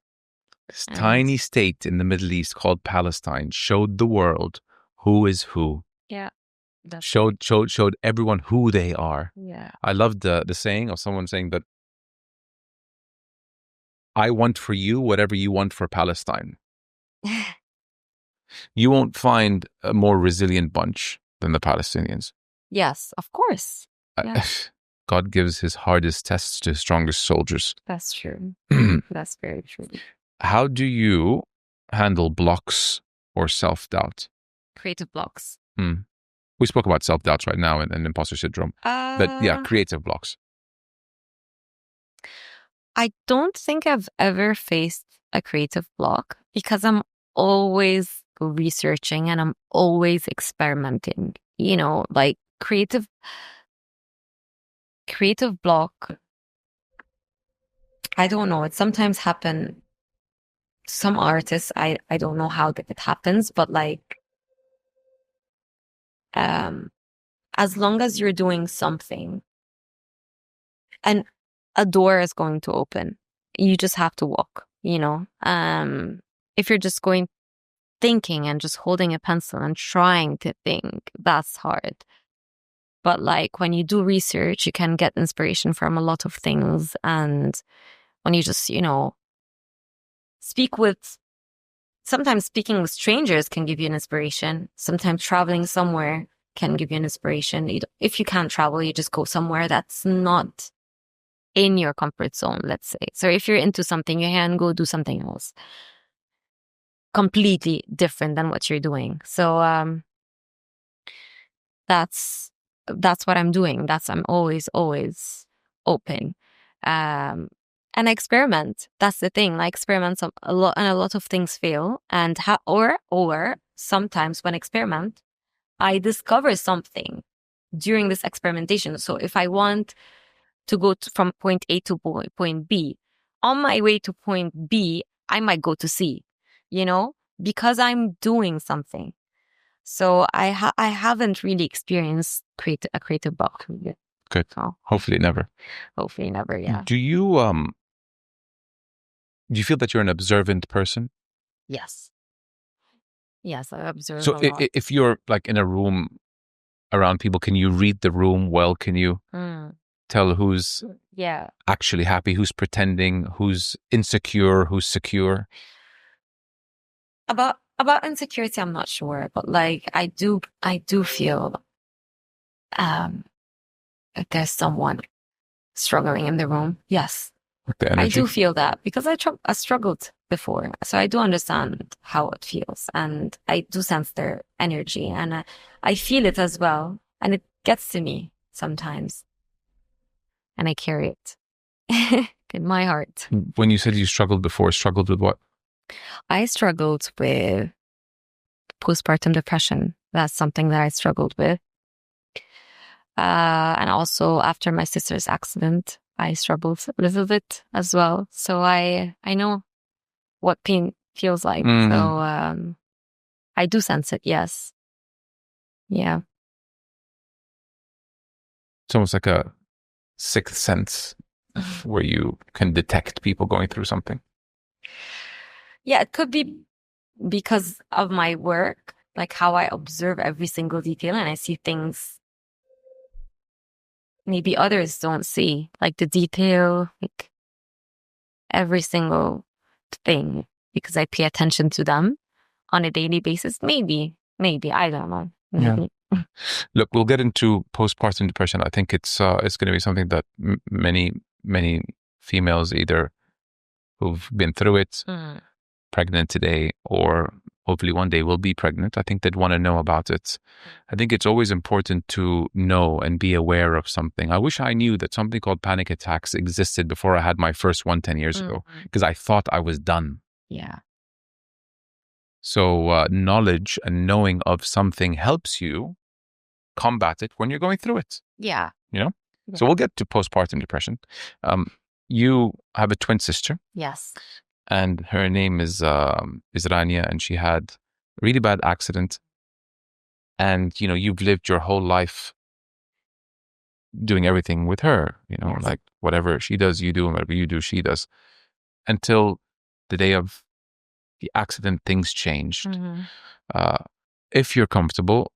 This tiny state in the Middle East called Palestine showed the world who is who. Yeah. Showed everyone who they are. Yeah. I loved the saying of someone saying that I want for you whatever you want for Palestine. You won't find a more resilient bunch than the Palestinians. Yes, of course. Yeah. God gives his hardest tests to his strongest soldiers. That's true. That's very true. How do you handle blocks or self-doubt? Creative blocks. We spoke about self-doubts right now and imposter syndrome. But yeah, creative blocks. I don't think I've ever faced a creative block, because I'm always researching and I'm always experimenting. You know, like creative block, I don't know. It sometimes happen. Some artists, I don't know how it happens, but like, as long as you're doing something and a door is going to open, you just have to walk, you know? If you're just thinking and just holding a pencil and trying to think, that's hard. But like when you do research, you can get inspiration from a lot of things. And when you just, you know, sometimes speaking with strangers can give you an inspiration. Sometimes traveling somewhere can give you an inspiration. If you can't travel, you just go somewhere that's not in your comfort zone, let's say. So if you're into something, you can go do something else completely different than what you're doing. So that's what I'm doing. I'm always open. And I experiment. That's the thing. I experiment a lot, and a lot of things fail. And or sometimes when I experiment, I discover something during this experimentation. So if I want to go from point A to point B, on my way to point B, I might go to C, you know, because I'm doing something. So I haven't really experienced a creative block yet. Good. So, hopefully never. Hopefully never, yeah. Do you feel that you're an observant person? Yes. Yes, I observe so a lot. If you're like in a room around people, can you read the room well? Can you tell who's actually happy, who's pretending, who's insecure, who's secure? About insecurity, I'm not sure, but like I do feel If there's someone struggling in the room, yes, The I energy. do feel that because I struggled before, so I do understand how it feels, and I do sense their energy, and I feel it as well, and it gets to me sometimes, and I carry it in my heart. When you said you struggled before, struggled with what? I struggled with postpartum depression. That's something that I struggled with. And also after my sister's accident, I struggled a little bit as well. So I know what pain feels like. So I do sense it, yes. Yeah. It's almost like a sixth sense where you can detect people going through something. Yeah, it could be because of my work, like how I observe every single detail and I see things maybe others don't see, like the detail, like every single thing, because I pay attention to them on a daily basis. Maybe, I don't know. Maybe. Yeah. Look, we'll get into postpartum depression. I think it's going to be something that many females, either who've been through it, pregnant today, or hopefully one day will be pregnant, I think they'd want to know about it. I think it's always important to know and be aware of something. I wish I knew that something called panic attacks existed before I had my first one 10 years ago, because I thought I was done. Yeah. So knowledge and knowing of something helps you combat it when you're going through it. Yeah. You know? Yeah. So we'll get to postpartum depression. You have a twin sister. Yes. And her name is Rania, and she had a really bad accident. And, you know, you've lived your whole life doing everything with her, you know, like whatever she does, you do, and whatever you do, she does. Until the day of the accident, things changed. If you're comfortable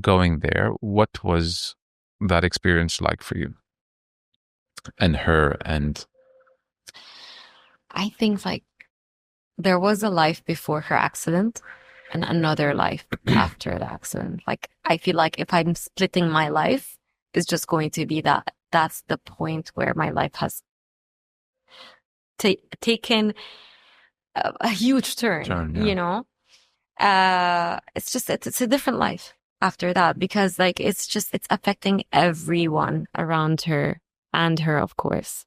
going there, what was that experience like for you and her? And I think like there was a life before her accident and another life after the accident. Like I feel like if I'm splitting my life, it's just going to be that. That's the point where my life has taken a huge turn, you know? It's a different life after that, because like it's affecting everyone around her and her, of course.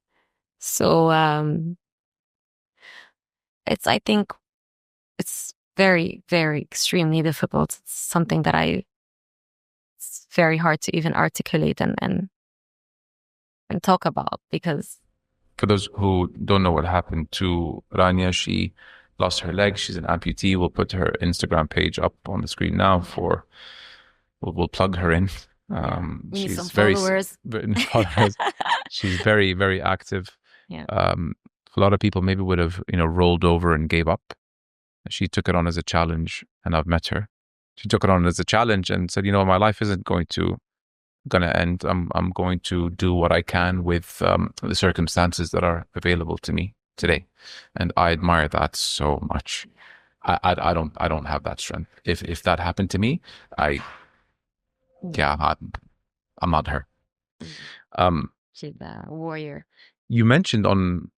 So I think it's very, very extremely difficult. It's something that it's very hard to even articulate and talk about, because for those who don't know what happened to Rania, she lost her leg. She's an amputee. We'll put her Instagram page up on the screen now we'll plug her in. We need some followers. She's very, very active. Yeah. A lot of people maybe would have, you know, rolled over and gave up. She took it on as a challenge, and I've met her. She took it on as a challenge and said, you know, my life isn't going to end. I'm going to do what I can with the circumstances that are available to me today, and I admire that so much. I don't have that strength. If that happened to me, I'm not her. She's a warrior. You mentioned on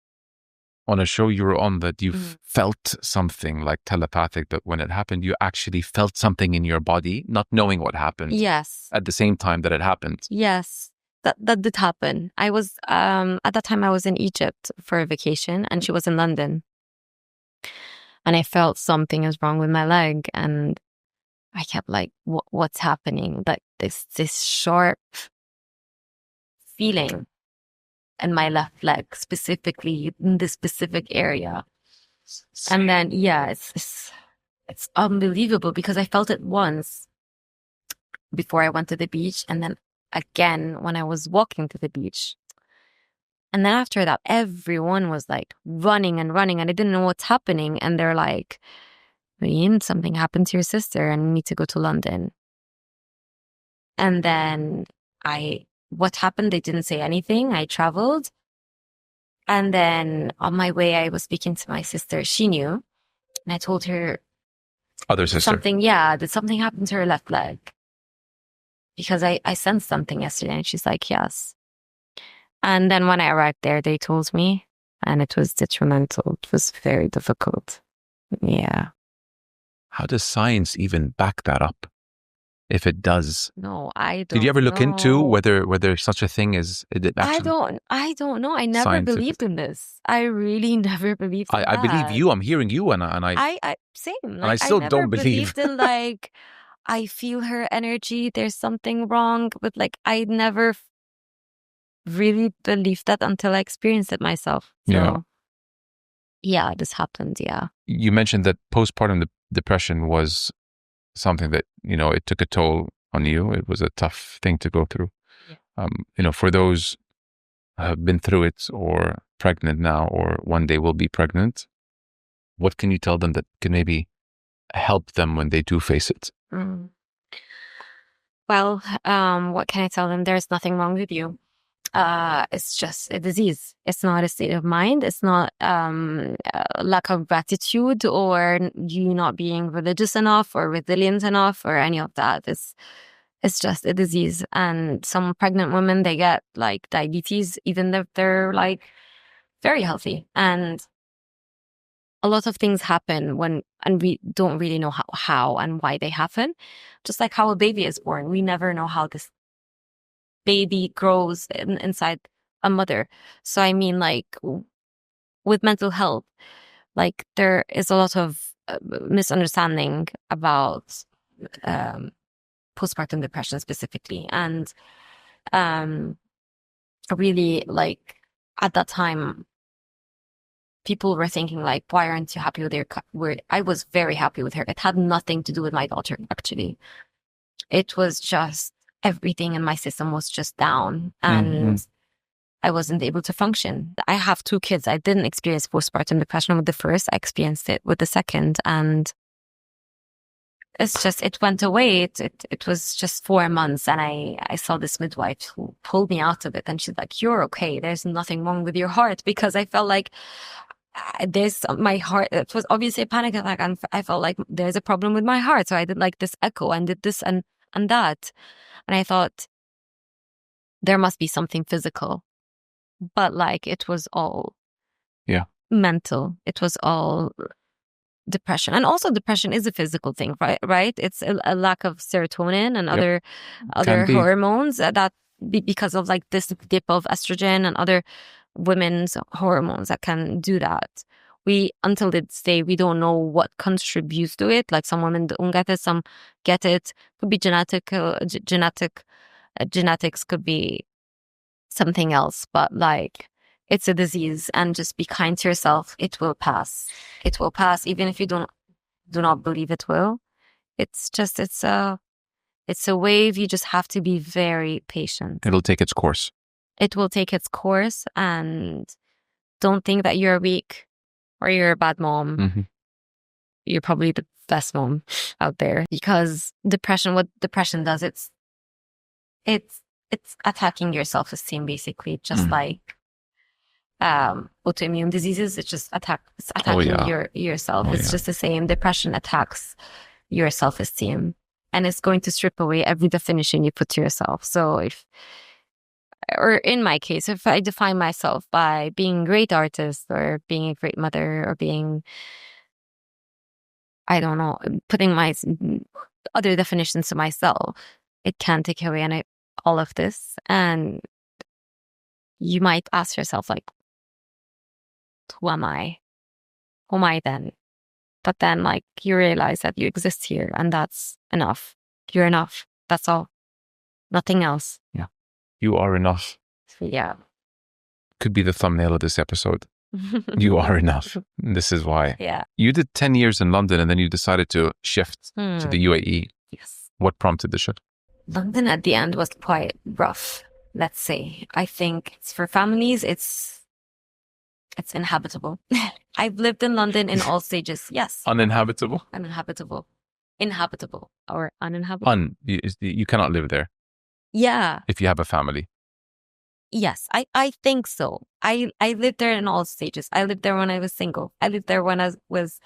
a show you were on that you felt something like telepathic, that when it happened, you actually felt something in your body, not knowing what happened. Yes. At the same time that it happened. Yes. That did happen. I was, at that time I was in Egypt for a vacation and she was in London. And I felt something is wrong with my leg. And I kept like, what's happening? Like this sharp feeling in my left leg, specifically in this specific area. And then, it's unbelievable, because I felt it once before I went to the beach, and then again when I was walking to the beach. And then after that, everyone was like running and running, and I didn't know what's happening. And they're like, Nourine, something happened to your sister and you need to go to London. And then what happened? They didn't say anything. I traveled. And then on my way, I was speaking to my sister. She knew. And I told her, other sister, did something happen to her left leg? because I sensed something yesterday. And she's like, yes. And then when I arrived there, they told me, and it was detrimental. It was very difficult. Yeah. How does science even back that up? If it does, no, I don't. Did you ever look into know. whether such a thing is? I don't know. I never scientific? believed in this. I really never believed in I believe that. you. I'm hearing you, and I same. and Like, I still never don't believe. believed in like I feel her energy. There's something wrong, but like I never really believed that until I experienced it myself. So yeah, this happened. Yeah. You mentioned that postpartum depression was something that, you know, it took a toll on you. It was a tough thing to go through. Yeah. You know, for those who have been through it or pregnant now or one day will be pregnant, what can you tell them that can maybe help them when they do face it? Well, what can I tell them? There's nothing wrong with you. It's just a disease. It's not a state of mind. It's not a lack of gratitude or you not being religious enough or resilient enough or any of that. It's just a disease. And some pregnant women, they get like diabetes, even if they're like very healthy. And a lot of things happen and we don't really know how and why they happen. Just like how a baby is born. We never know how this baby grows inside a mother. So I mean, like with mental health, like there is a lot of misunderstanding about postpartum depression specifically. And really, like at that time, people were thinking like, why aren't you happy with your I was very happy with her. It had nothing to do with my daughter, actually. It was just everything in my system was just down and I wasn't able to function. I have 2 kids. I didn't experience postpartum depression with the first. I experienced it with the second. And it's just, it went away. It was just 4 months. And I saw this midwife who pulled me out of it. And she's like, you're okay. There's nothing wrong with your heart. Because I felt like there's my heart. It was obviously a panic attack. And I felt like there's a problem with my heart. So I did like this echo and did this and that. And I thought there must be something physical. But like it was all mental. It was all depression. And also depression is a physical thing, right? It's a lack of serotonin and other hormones that because of like this dip of estrogen and other women's hormones that can do that. We, until this day, we don't know what contributes to it. Like some women don't get it, some get it. Could be genetics could be something else, but like it's a disease and just be kind to yourself. It will pass. It will pass. Even if you do not believe it will. It's just, it's a wave. You just have to be very patient. It'll take its course. It will take its course and don't think that you're weak or you're a bad mom. You're probably the best mom out there because what depression does, it's attacking your self-esteem, basically, just like autoimmune diseases. It's just attacking yourself. It's just the same. Depression attacks your self-esteem and it's going to strip away every definition you put to yourself. So or in my case, if I define myself by being a great artist or being a great mother or being, I don't know, putting my other definitions to myself, it can take away all of this. And you might ask yourself, like, who am I? Who am I then? But then, like, you realize that you exist here and that's enough. You're enough. That's all. Nothing else. Yeah. You are enough. Yeah. Could be the thumbnail of this episode. You are enough. This is why. Yeah. You did 10 years in London and then you decided to shift to the UAE. Yes. What prompted the shift? London at the end was quite rough, let's say. I think for families, it's inhabitable. I've lived in London in all stages. Yes. Uninhabitable? Uninhabitable. Inhabitable or uninhabitable. You cannot live there. Yeah. If you have a family. Yes, I think so. I lived there in all stages. I lived there when I was single. I lived there when I was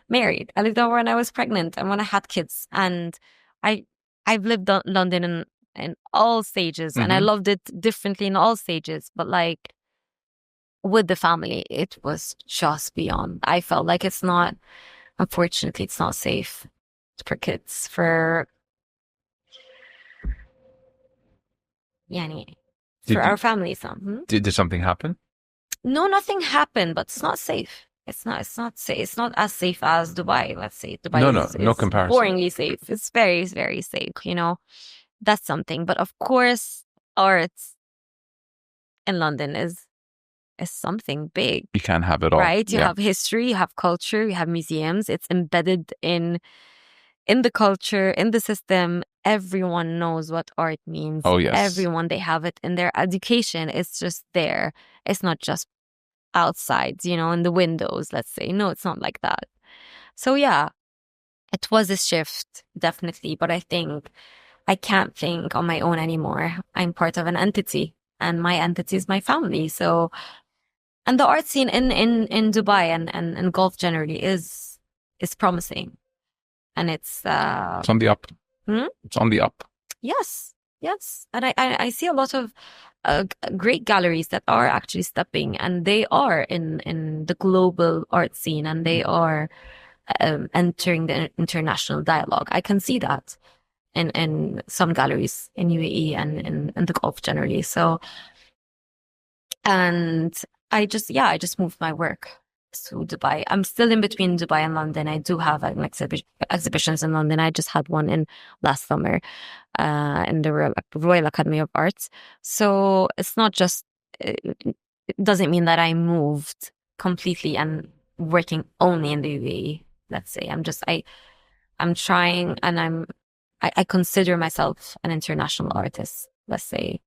married. I lived there when I was pregnant and when I had kids. And I've lived in London in in all stages, and I loved it differently in all stages. But like with the family, it was just beyond. I felt like it's not, unfortunately, it's not safe for kids, for yani, for our families. Did something happen? No, nothing happened, but it's not safe. It's not safe. It's not as safe as Dubai. Let's say Dubai No is comparison. boringly safe. It's very, very safe. You know, that's something. But of course, art in London is something big. You can't have it all, right? You have history, you have culture, you have museums. It's embedded in the culture, in the system. Everyone knows what art means. Oh yes, everyone, they have it in their education. It's just there. It's not just outside, you know, in the windows, let's say. No, it's not like that. So yeah, it was a shift, definitely. But I think I can't think on my own anymore. I'm part of an entity, and my entity is my family. So, and the art scene in Dubai and Gulf generally is promising, and it's on the up. It's on the up. Yes, and I see a lot of great galleries that are actually stepping, and they are in the global art scene, and they are entering the international dialogue. I can see that in some galleries in UAE and in the Gulf generally. So, and I just moved my work to Dubai. I'm still in between Dubai and London. I do have an exhibitions in London. I just had one in last summer in the Royal Academy of Arts. So it's not just, it doesn't mean that I moved completely and working only in the UAE. Let's say I'm trying, and I consider myself an international artist, let's say.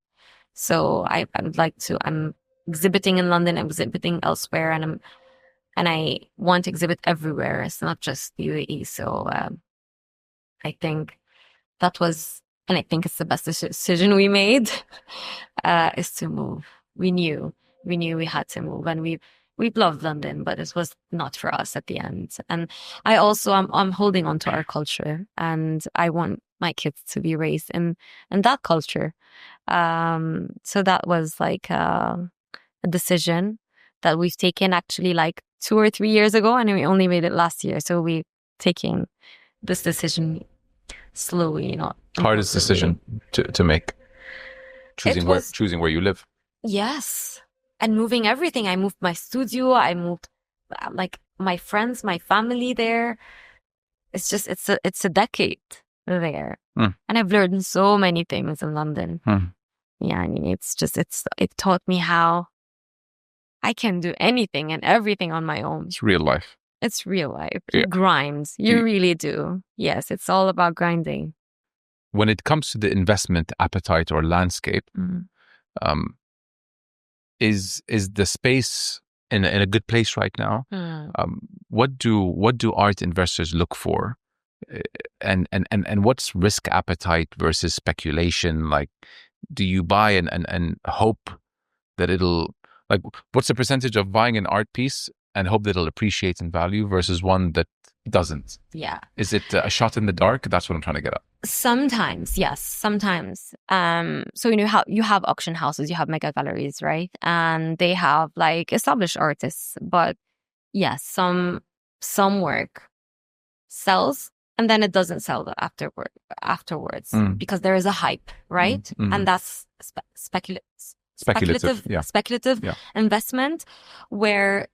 So I would like to, I'm exhibiting in London, I'm exhibiting elsewhere, and I want to exhibit everywhere. It's not just the UAE. So I think that was, and I think it's the best decision we made, is to move. We knew we had to move, and we've loved London, but it was not for us at the end. And I also, I'm holding on to our culture, and I want my kids to be raised in that culture. So that was like a decision that we've taken actually like 2 or 3 years ago, and we only made it last year. So we're taking this decision slowly, not hardest decision to make. Choosing where you live. Yes. And moving everything. I moved my studio. I moved like my friends, my family there. It's just, it's a decade there. And I've learned so many things in London. Yeah, I mean, it taught me how I can do anything and everything on my own. It's real life. It's real life. You grind. You really do. Yes, it's all about grinding. When it comes to the investment appetite or landscape, is the space in a good place right now? What do art investors look for? And what's risk appetite versus speculation? Like, do you buy and hope that it'll, like, what's the percentage of buying an art piece and hope that it'll appreciate in value versus one that doesn't? Yeah. Is it a shot in the dark? That's what I'm trying to get at. Sometimes, yes. Sometimes. So you have auction houses, you have mega galleries, right? And they have like established artists, but yes, some work sells and then it doesn't sell afterwards because there is a hype, right? And that's speculative investment where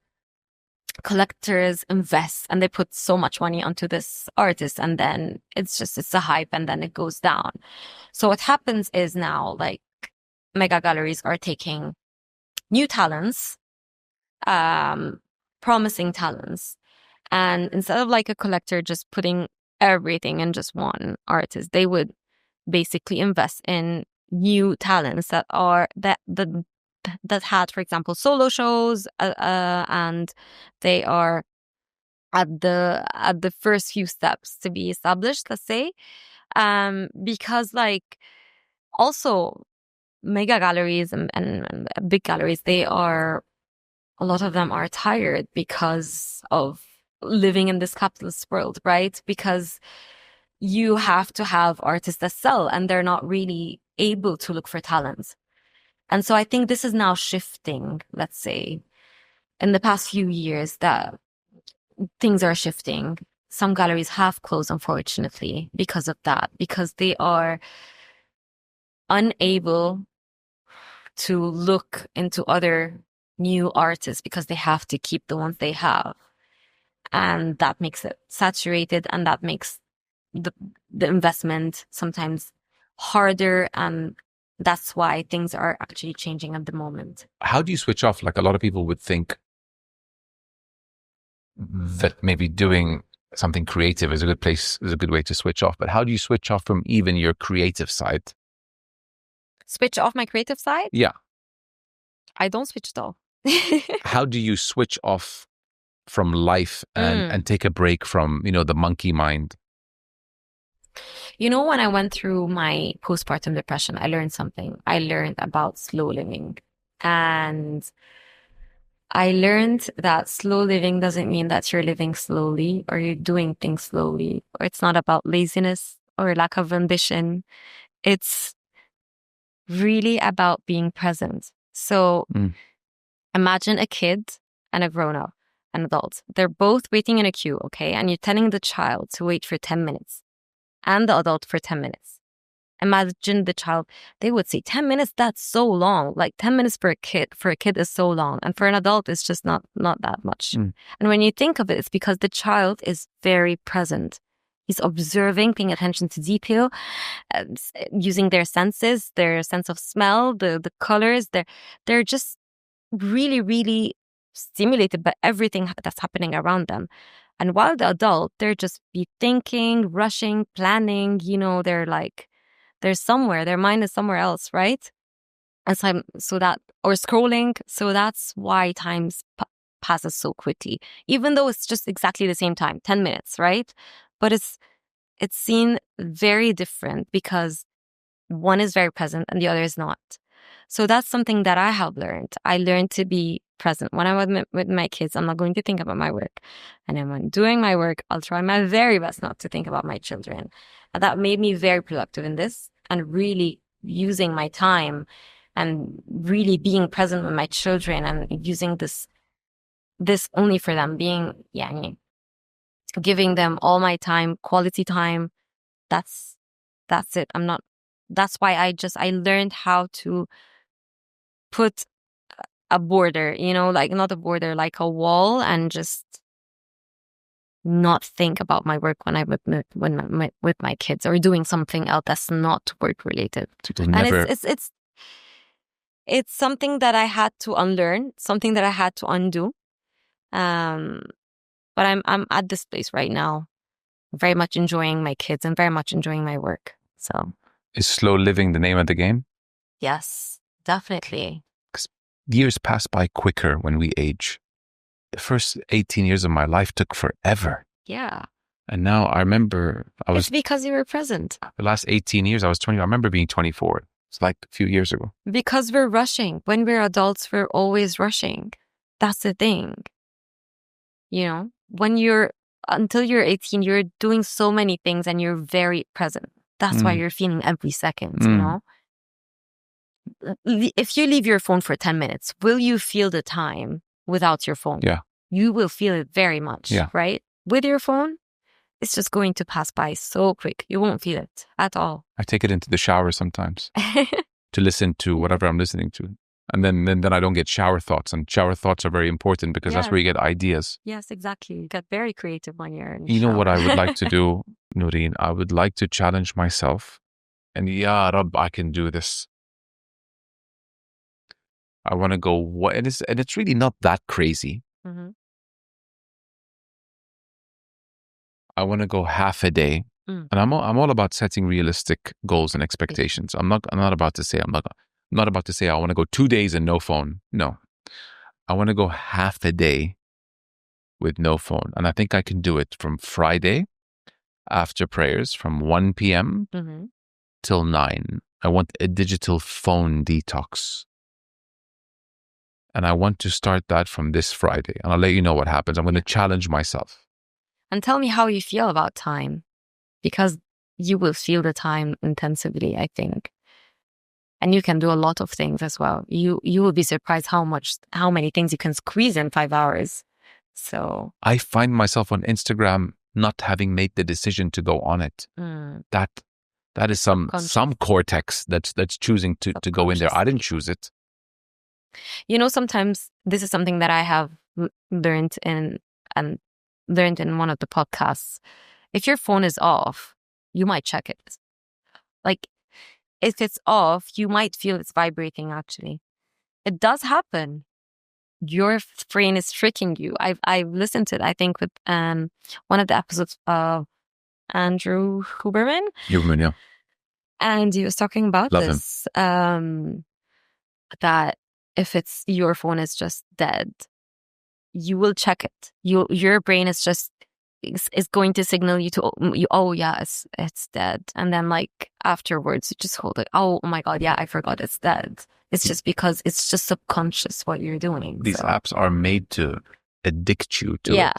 collectors invest and they put so much money onto this artist, and then it's a hype, and then it goes down. So what happens is now, like, mega galleries are taking new talents, promising talents, and instead of like a collector just putting everything in just one artist, they would basically invest in new talents that had, for example, solo shows, and they are at the first few steps to be established, let's say, because like also mega galleries and big galleries, a lot of them are tired because of living in this capitalist world, right? Because you have to have artists that sell, and they're not really able to look for talent. And so I think this is now shifting, let's say, in the past few years, that things are shifting. Some galleries have closed, unfortunately, because of that, because they are unable to look into other new artists because they have to keep the ones they have. And that makes it saturated, and that makes the investment sometimes harder. And that's why things are actually changing at the moment. How do you switch off? Like, a lot of people would think that maybe doing something creative is a good way to switch off. But how do you switch off from even your creative side? Switch off my creative side? Yeah. I don't switch it off. How do you switch off from life and take a break from, the monkey mind? When I went through my postpartum depression, I learned something. I learned about slow living. And I learned that slow living doesn't mean that you're living slowly or you're doing things slowly, or it's not about laziness or lack of ambition. It's really about being present. So imagine a kid and a grown-up, an adult. They're both waiting in a queue, okay? And you're telling the child to wait for 10 minutes and the adult for 10 minutes. Imagine the child, they would say 10 minutes, that's so long. Like 10 minutes for a kid is so long. And for an adult, it's just not that much. And when you think of it, it's because the child is very present. He's observing, paying attention to detail, using their senses, their sense of smell, the colors. They're just really, really stimulated by everything that's happening around them. And while the adult, they're just be thinking, rushing, planning, they're somewhere, their mind is somewhere else, right? And or scrolling. So that's why time passes so quickly, even though it's just exactly the same time, 10 minutes, right? But it's seen very different because one is very present and the other is not. So that's something that I have learned. I learned to be present. When I'm with my kids, I'm not going to think about my work. And then when doing my work, I'll try my very best not to think about my children. And that made me very productive in this, and really using my time and really being present with my children and using this only for them, giving them all my time, quality time. That's it. That's why I learned how to put a border, like not a border, like a wall, and just not think about my work when I'm with my kids or doing something else that's not work related. And it's something that I had to unlearn, something that I had to undo. But I'm at this place right now, very much enjoying my kids and very much enjoying my work. So, is slow living the name of the game? Yes, definitely. Because years pass by quicker when we age. The first 18 years of my life took forever. Yeah. And now I remember It's because you were present. The last 18 years I was 20. I remember being 24. It's like a few years ago. Because we're rushing. When we're adults, we're always rushing. That's the thing. Until you're 18, you're doing so many things and you're very present. That's why you're feeling every second, If you leave your phone for 10 minutes, will you feel the time without your phone? Yeah. You will feel it very much, right? With your phone, it's just going to pass by so quick. You won't feel it at all. I take it into the shower sometimes to listen to whatever I'm listening to. And then I don't get shower thoughts. And shower thoughts are very important because that's where you get ideas. Yes, exactly. You get very creative when you're in You know what I would like to do, Nourine? I would like to challenge myself. And Ya Rab, I can do this. I want to go, and it's really not that crazy. Mm-hmm. I want to go half a day. And I'm all about setting realistic goals and expectations. I'm not about to say I want to go 2 days and no phone. No. I want to go half a day with no phone. And I think I can do it from Friday after prayers from 1 p.m. till 9. I want a digital phone detox. And I want to start that from this Friday. And I'll let you know what happens. I'm going to challenge myself. And tell me how you feel about time. Because you will feel the time intensively, I think. And you can do a lot of things as well. You will be surprised how many things you can squeeze in 5 hours. So I find myself on Instagram not having made the decision to go on it. That is some cortex that's choosing to go in there. I didn't choose it. Sometimes this is something that I have learned in one of the podcasts. If your phone is off, you might check it. Like, if it's off, you might feel it's vibrating, actually. It does happen. Your brain is tricking you. I've listened to it, I think, with one of the episodes of Andrew Huberman. Yeah. And he was talking about Love this. That if it's your phone is just dead, you will check it. Your brain is just is going to signal you to oh yeah, it's dead, and then like afterwards you just hold it. Oh my god, yeah, I forgot it's dead. It's just because it's just subconscious what you're doing. These apps are made to addict you to it.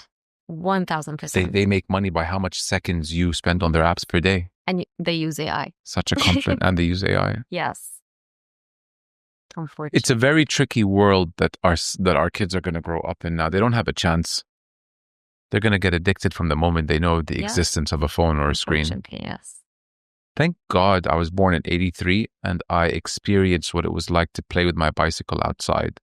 1000%. They make money by how much seconds you spend on their apps per day, and they use AI. Such a compliment. And they use AI. Yes. Unfortunately, it's a very tricky world that our kids are going to grow up in now. They don't have a chance. They're going to get addicted from the moment they know the existence of a phone or a screen. Yes. Thank God I was born in 83 and I experienced what it was like to play with my bicycle outside.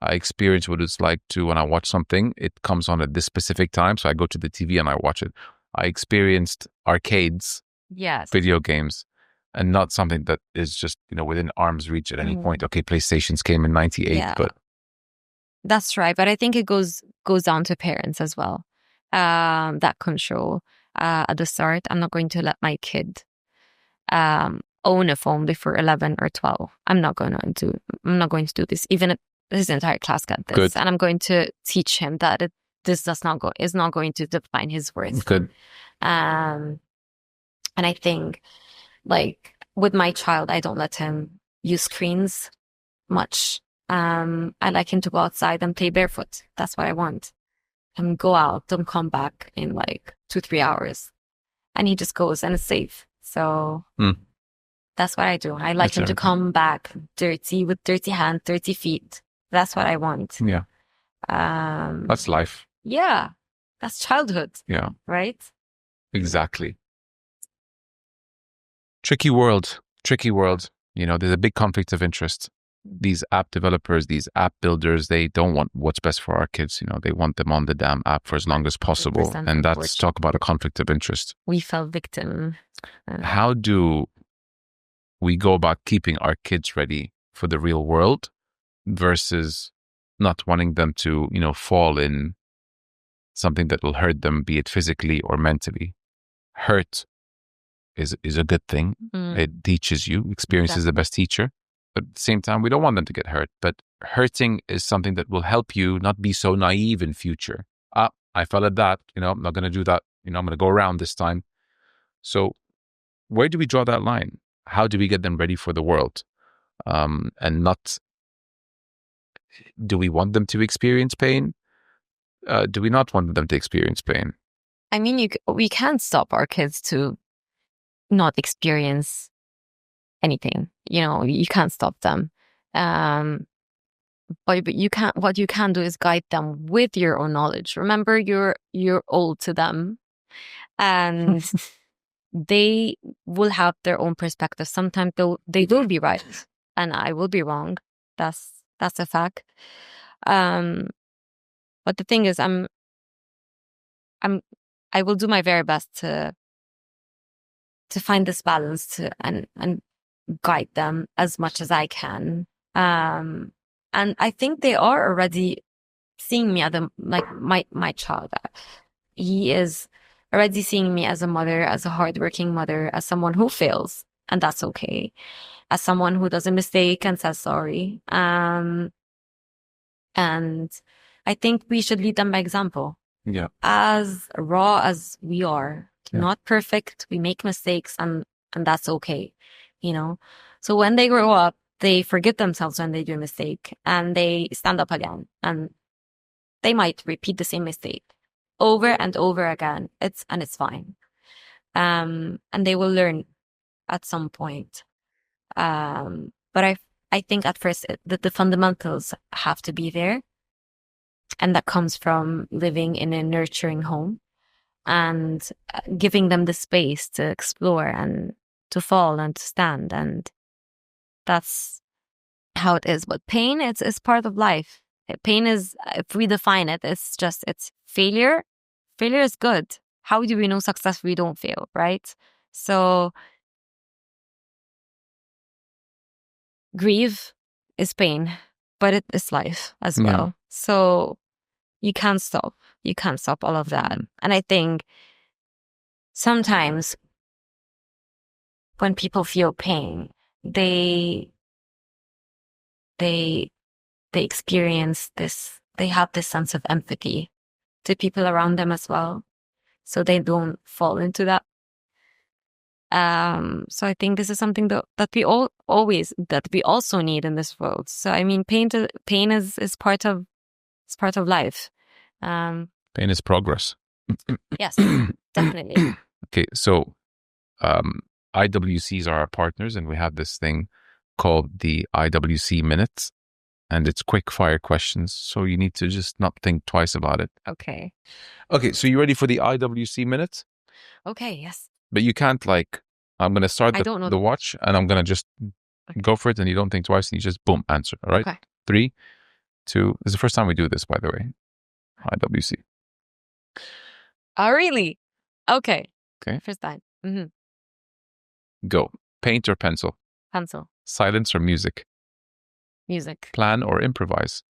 I experienced what it's like to, when I watch something, it comes on at this specific time. So I go to the TV and I watch it. I experienced arcades, video games, and not something that is just, within arm's reach at any point. Okay, PlayStations came in 98, but. That's right. But I think it goes down to parents as well. That control. At the start, I'm not going to let my kid own a phone before 11 or 12. I'm not going to do this. Even if his entire class got this. Good. And I'm going to teach him that this is not going to define his worth. Good. And I think, like, with my child, I don't let him use screens much. I like him to go outside and play barefoot. That's what I want. And go out and come back in like 2-3 hours. And he just goes and it's safe. So that's what I do. I like him to come back dirty, with dirty hands, dirty feet. That's what I want. Yeah. That's life. Yeah. That's childhood. Yeah. Right? Exactly. Tricky world. There's a big conflict of interest. These app developers, these app builders, they don't want what's best for our kids. They want them on the damn app for as long as possible. And that's talk about a conflict of interest. We fell victim. How do we go about keeping our kids ready for the real world versus not wanting them to, fall in something that will hurt them, be it physically or mentally? Hurt is a good thing. It teaches you. Experience is the best teacher. But at the same time, we don't want them to get hurt. But hurting is something that will help you not be so naive in future. I fell at that. I'm not going to do that. I'm going to go around this time. So where do we draw that line? How do we get them ready for the world? And not, do we want them to experience pain? Do we not want them to experience pain? I mean, we can't stop our kids to not experience anything. You can't stop them. But what you can do is guide them with your own knowledge. Remember, you're old to them, and they will have their own perspective. Sometimes they will be right, and I will be wrong. That's a fact. But the thing is, I will do my very best to find this balance and guide them as much as I can. And I think they are already seeing me as my child. He is already seeing me as a mother, as a hardworking mother, as someone who fails, and that's okay. As someone who does a mistake and says sorry. And I think we should lead them by example. Yeah. As raw as we are, not perfect, we make mistakes, and that's okay. So when they grow up, they forget themselves when they do a mistake and they stand up again, and they might repeat the same mistake over and over again. It's fine. And they will learn at some point. But I think at first that the fundamentals have to be there. And that comes from living in a nurturing home and giving them the space to explore and to fall and to stand. And that's how it is. But pain, it's part of life. Pain is, if we define it, it's failure. Failure is good. How do we know success if we don't fail, right? So grief is pain, but it is life as well. So you can't stop. You can't stop all of that. And I think sometimes when people feel pain, they experience this, they have this sense of empathy to people around them as well. So they don't fall into that. So I think this is something that we also need in this world. So I mean, pain is part of life. Pain is progress. Yes, definitely. Okay, so IWCs are our partners, and we have this thing called the IWC Minute, and it's quick fire questions. So you need to just not think twice about it. Okay. Okay, so you ready for the IWC Minute? Okay, yes. But you can't I'm going to start the watch, and I'm going to just go for it, and you don't think twice, and you just boom, answer. All right? Okay. 3, 2. It's the first time we do this, by the way. IWC. Oh, really? Okay. Okay. First time. Mm-hmm. Go. Paint or pencil? Pencil. Silence or music? Music. Plan or improvise?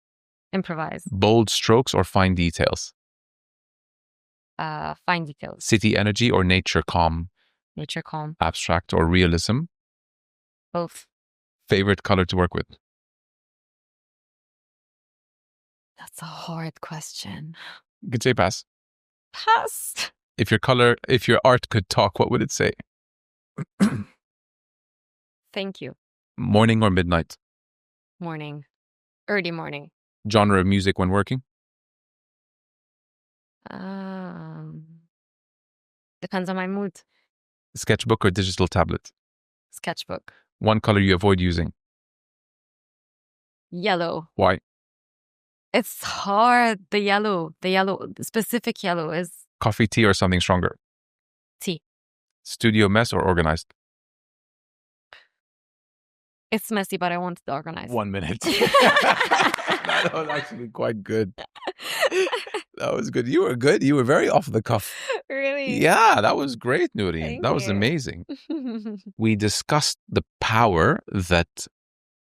Improvise. Bold strokes or fine details? Fine details. City energy or nature calm? Nature calm. Abstract or realism? Both. Favorite color to work with? That's a hard question. You could say pass. Pass. If your art could talk, what would it say? Thank you. Morning or midnight? Morning. Early morning. Genre of music when working? Depends on my mood. Sketchbook or digital tablet? Sketchbook. One color you avoid using? Yellow. Why? It's hard. The specific yellow is... Coffee, tea, or something stronger? Tea. Studio mess or organized? It's messy, but I want it organized. 1 minute. That was actually quite good. That was good. You were good. You were very off the cuff. Really? Yeah, that was great, Nourine. That was you. amazing. We discussed the power that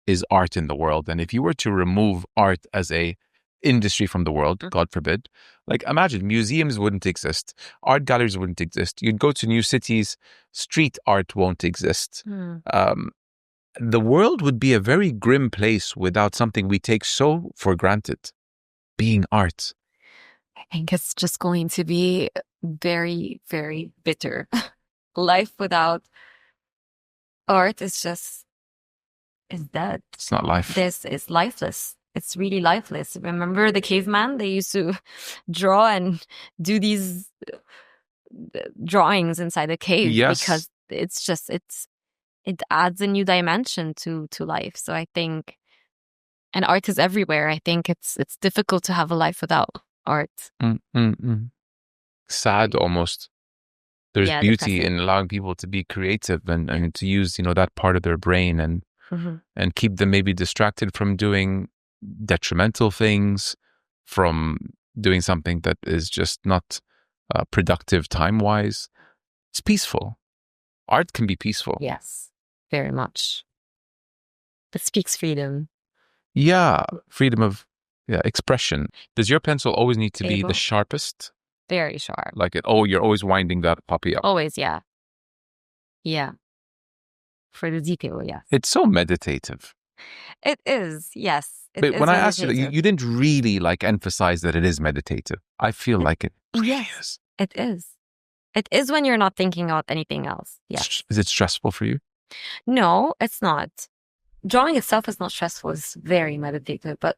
is art in the world. And if you were to remove art as a industry from the world, God forbid, imagine museums wouldn't exist. Art galleries wouldn't exist. You'd go to new cities, street art won't exist. The world would be a very grim place without something we take so for granted, being art. I think it's just going to be very, very bitter. Life without art is dead. It's not life. This is lifeless. It's really lifeless. Remember the caveman? They used to draw and do these drawings inside the cave. Yes. Because it adds a new dimension to life. So I think, and art is everywhere. I think it's difficult to have a life without art. Sad almost. There's beauty depressing. in allowing people to be creative and to use, that part of their brain and keep them maybe distracted from doing detrimental things, from doing something that is just not productive time-wise. It's peaceful. Art can be peaceful. Yes, very much. It speaks freedom. Yeah, freedom of expression. Does your pencil always need to be the sharpest? Very sharp. You're always winding that puppy up. Always, yeah. Yeah. For the detail, yes. It's so meditative. It is, yes. But when I asked you, you didn't really emphasize that it is meditative. I feel like it really is. It is. It is when you're not thinking about anything else. Yes. Is it stressful for you? No, it's not. Drawing itself is not stressful. It's very meditative. But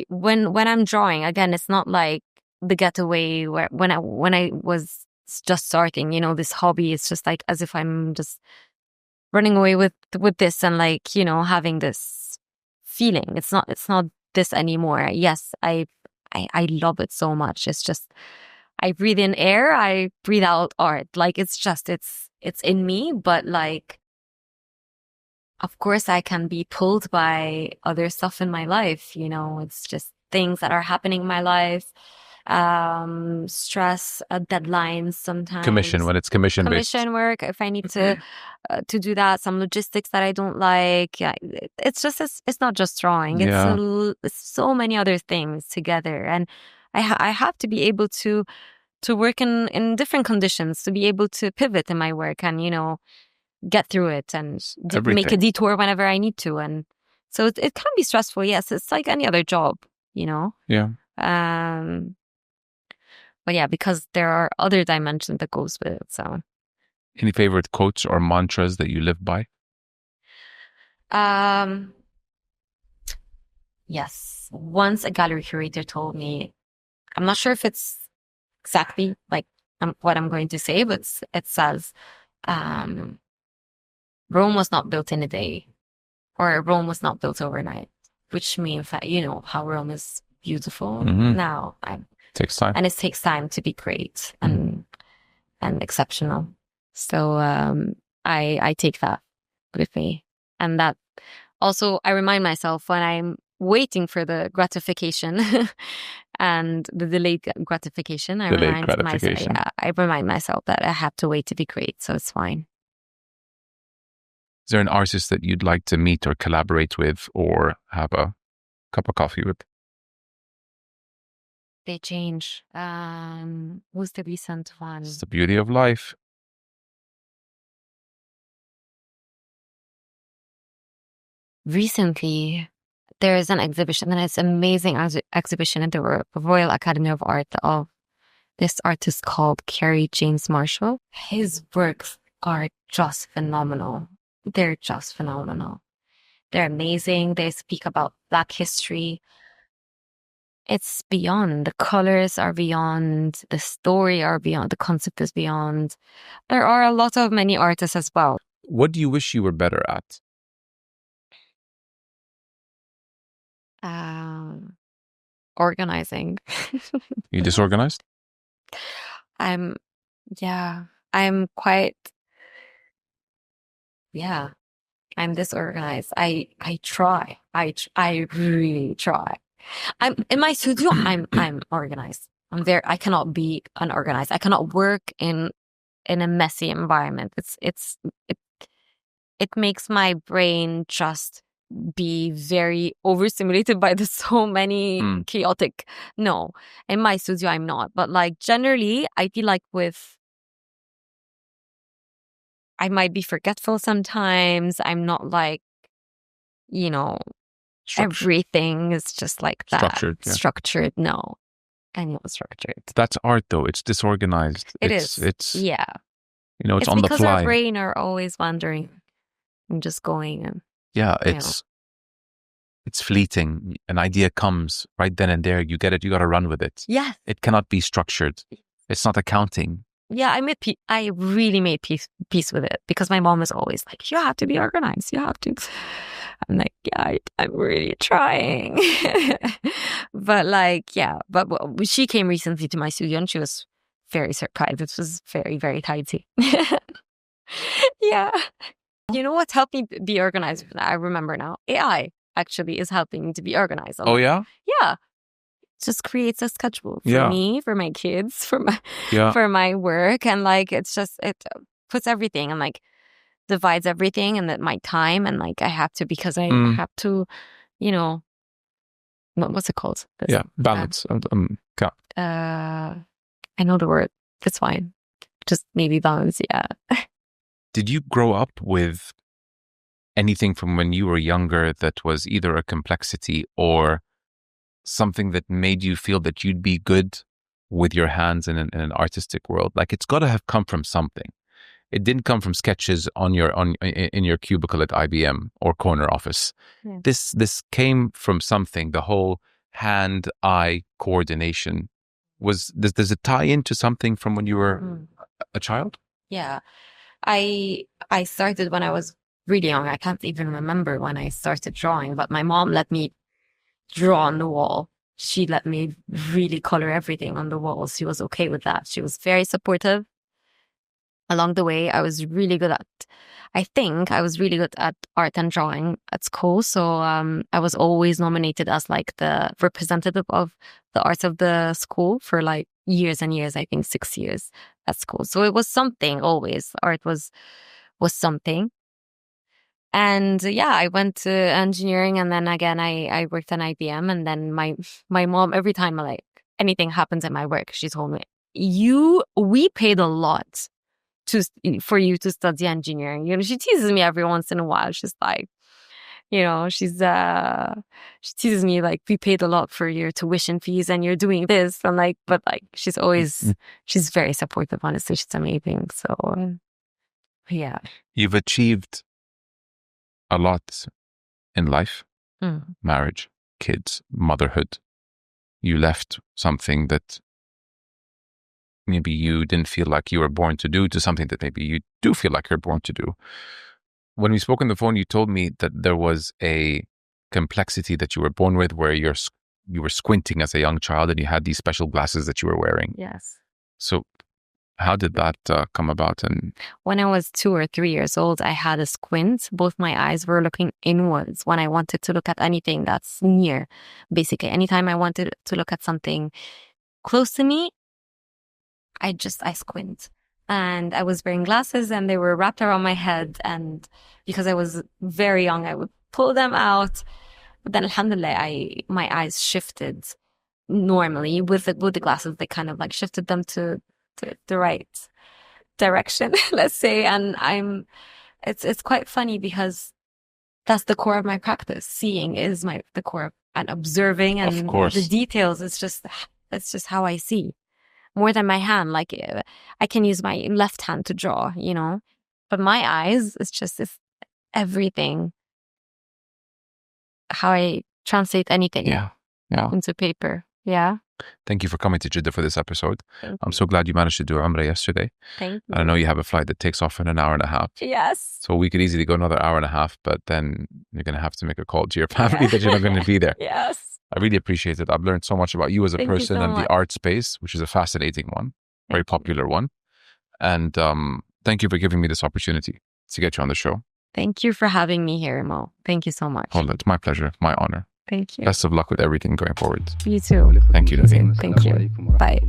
when I'm drawing, again, it's not like the getaway where when I was just starting, you know, this hobby, it's just like as if I'm just running away with this and like, you know, having this feeling. It's not this anymore. Yes, I love it so much. It's just I breathe in air, I breathe out art. Like it's in me, but like of course I can be pulled by other stuff in my life, you know. It's just things that are happening in my life. Stress, deadlines sometimes. Commission, when it's commission based. Commission work, if I need to do that, some logistics that I don't like. Yeah, it's just, it's not just drawing. It's so many other things together. And I have to be able to work in different conditions, to be able to pivot in my work and, you know, get through it and make a detour whenever I need to. And so it can be stressful. Yes, it's like any other job, you know? Yeah. But yeah, because there are other dimensions that goes with it. So, any favorite quotes or mantras that you live by? Yes. Once a gallery curator told me, I'm not sure if it's exactly like what I'm going to say, but it says, Rome was not built in a day, or Rome was not built overnight, which means that, you know, how Rome is beautiful now. Takes time. And it takes time to be great and exceptional. So I take that with me. And that also I remind myself when I'm waiting for the gratification and the delayed gratification, I remind myself that I have to wait to be great. So it's fine. Is there an artist that you'd like to meet or collaborate with or have a cup of coffee with? They change. Who's the recent one? It's the beauty of life. Recently, there is an exhibition, and it's an amazing exhibition in the Royal Academy of Art of this artist called Kerry James Marshall. His works are just phenomenal. They're just phenomenal. They're amazing. They speak about Black history. It's beyond. The colors are beyond. The story are beyond. The concept is beyond. There are a lot of many artists as well. What do you wish you were better at? Organizing. You disorganized? I'm disorganized. I try. I really try. I'm in my studio. I'm organized. I cannot be unorganized. I cannot work in a messy environment. It makes my brain just be very overstimulated by the so many chaotic. No, in my studio I'm not. But like generally, I feel like I might be forgetful sometimes. I'm not like, you know, everything is just like that. Structured. No, I'm not structured. That's art though. It's disorganized. It's yeah. You know, it's on the fly. Because our brain are always wandering and just going. And yeah, it's fleeting. An idea comes right then and there. You get it. You got to run with it. Yeah. It cannot be structured. It's not accounting. Yeah, I really made peace with it because my mom was always like, you have to be organized. You have to. I'm like, yeah, I'm really trying. But like, yeah, but she came recently to my studio and she was very surprised. It was very, very tidy. Yeah. You know what helped me be organized? I remember now. AI actually is helping me to be organized. Oh, yeah? Yeah. It just creates a schedule for me, for my kids, for my work. And like, it puts everything and like divides everything and that my time. And like, I have to, because I have to, you know, what's it called? Balance. I know the word. It's fine. Just maybe balance. Yeah. Did you grow up with anything from when you were younger that was either a complexity or something that made you feel that you'd be good with your hands in an artistic world? Like, it's got to have come from something. It didn't come from sketches in your cubicle at IBM or corner office. Yeah. This came from something. The whole hand-eye coordination does it tie into something from when you were a child? Yeah. I started when I was really young. I can't even remember when I started drawing, but my mom let me draw on the wall. She let me really color everything on the walls. She was okay with that. She was very supportive. Along the way, I think I was really good at art and drawing at school. So I was always nominated as like the representative of the arts of the school for like years and years, I think 6 years at school. So it was something always. Art was something. And yeah, I went to engineering, and then again, I worked in IBM. And then my mom, every time like anything happens in my work, she told me, we paid a lot for you to study engineering. You know, she teases me every once in a while. She's like, you know, she teases me like, we paid a lot for your tuition fees and you're doing this. I'm like, but like, she's very supportive, honestly. She's amazing. So yeah. You've achieved a lot in life, marriage, kids, motherhood. You left something that maybe you didn't feel like you were born to do to something that maybe you do feel like you're born to do. When we spoke on the phone, you told me that there was a complexity that you were born with where you were squinting as a young child and you had these special glasses that you were wearing. Yes. So how did that come about? And when I was 2 or 3 years old, I had a squint. Both my eyes were looking inwards when I wanted to look at anything that's near. Basically, anytime I wanted to look at something close to me, I squint. And I was wearing glasses and they were wrapped around my head. And because I was very young, I would pull them out. But then alhamdulillah, my eyes shifted normally with the glasses. They kind of like shifted them to the right direction, let's say. And it's quite funny because that's the core of my practice. Seeing is the core, and observing and the details. It's just how I see. More than my hand. Like I can use my left hand to draw, you know, but my eyes, it's everything. How I translate anything into paper. Yeah. Thank you for coming to Jeddah for this episode. I'm so glad you managed to do Umrah yesterday. Thank you. And I know you have a flight that takes off in an hour and a half. Yes. So we could easily go another hour and a half, but then you're going to have to make a call to your family that you're not going to be there. Yes. I really appreciate it. I've learned so much about you as a person and the art space, which is a fascinating one, very popular one. And thank you for giving me this opportunity to get you on the show. Thank you for having me here, Mo. Thank you so much. Oh, it's my pleasure, my honor. Thank you. Best of luck with everything going forward. You too. Thank you, Nourine. Thank you. Bye.